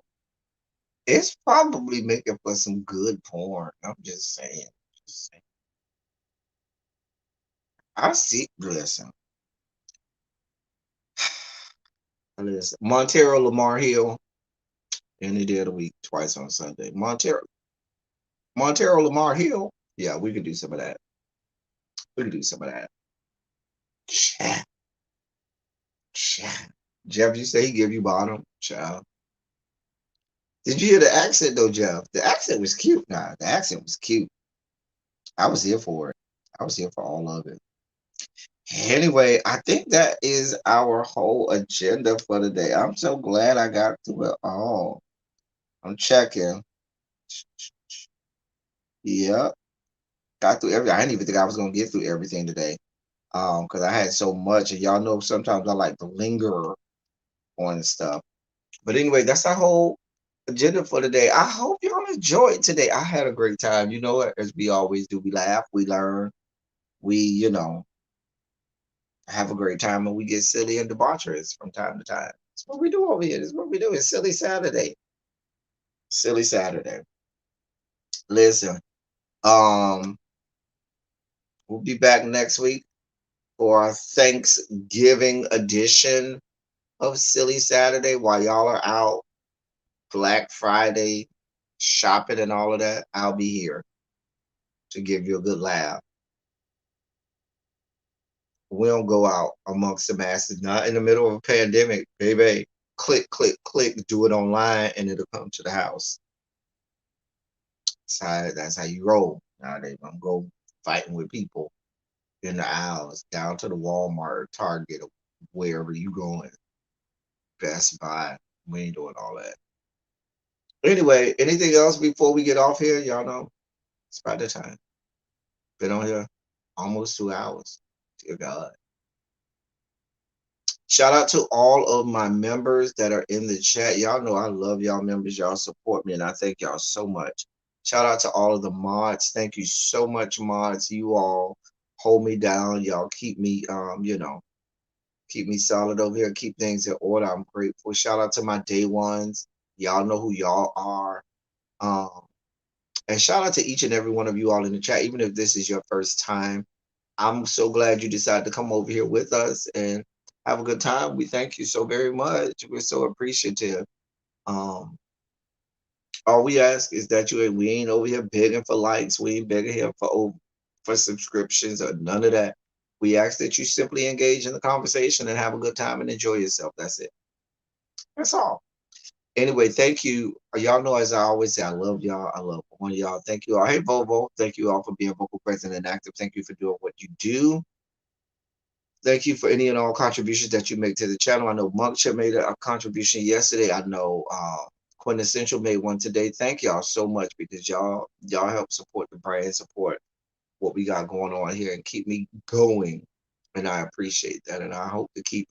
it's probably making for some good porn. I'm just saying. Just saying. I see. Listen. Montero Lamar Hill any day of the week, twice on Sunday. Montero Lamar Hill. Yeah, we could do some of that. We could do some of that. Chat, chat. Jeff, you say he give you bottom, child. Did you hear the accent though, Jeff? The accent was cute. Nah, the accent was cute. I was here for it. I was here for all of it. Anyway, I think that is our whole agenda for the day. I'm so glad I got through it all. I'm checking. Yep, got through everything. I didn't even think I was gonna get through everything today. Because I had so much, and y'all know sometimes I like to linger on stuff. But anyway, that's our whole agenda for today. I hope y'all enjoyed today. I had a great time. You know what? As we always do, we laugh, we learn, we, have a great time, and we get silly and debaucherous from time to time. That's what we do over here. That's what we do. It's Silly Saturday. Silly Saturday. Listen, um, we'll be back next week for our Thanksgiving edition of Silly Saturday while y'all are out Black Friday shopping and all of that. I'll be here to give you a good laugh. We don't go out amongst the masses, not in the middle of a pandemic, baby. Click, click, click, do it online and it'll come to the house. That's how you roll nowadays. I'm go fighting with people in the aisles, down to the Walmart, Target, or wherever you going. Best Buy. We ain't doing all that. Anyway, anything else before we get off here? Y'all know it's about the time. Been on here almost 2 hours. Dear God. Shout out to all of my members that are in the chat. Y'all know I love y'all members. Y'all support me, and I thank y'all so much. Shout out to all of the mods. Thank you so much, mods. You all hold me down. Y'all keep me, keep me solid over here. Keep things in order. I'm grateful. Shout out to my day ones. Y'all know who y'all are. Um, and shout out to each and every one of you all in the chat, even if this is your first time. I'm so glad you decided to come over here with us and have a good time. We thank you so very much. We're so appreciative. Um, all we ask is that we ain't over here begging for likes. We ain't begging here for subscriptions or none of that. We ask that you simply engage in the conversation and have a good time and enjoy yourself. That's it. That's all. Anyway, thank you. Y'all know, as I always say, I love y'all. I love one of y'all. Thank you all. Hey, Bobo. Thank you all for being vocal, present, and active. Thank you for doing what you do. Thank you for any and all contributions that you make to the channel. I know Monkcha made a contribution yesterday. I know Quintessential made one today. Thank y'all so much because y'all help support the brand, support what we got going on here, and keep me going. And I appreciate that. And I hope to keep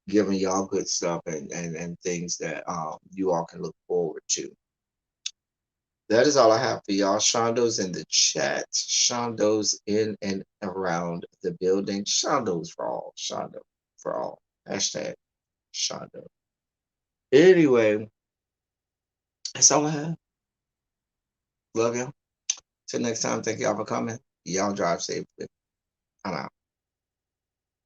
giving y'all good stuff and things that you all can look forward to. That is all I have for y'all. Shondo's in the chat. Shondo's in and around the building. Shondo's for all. Shondo for all. Hashtag Shondo. Anyway, that's all I have. Love y'all. Till next time, thank y'all for coming. Y'all drive safely. I'm out.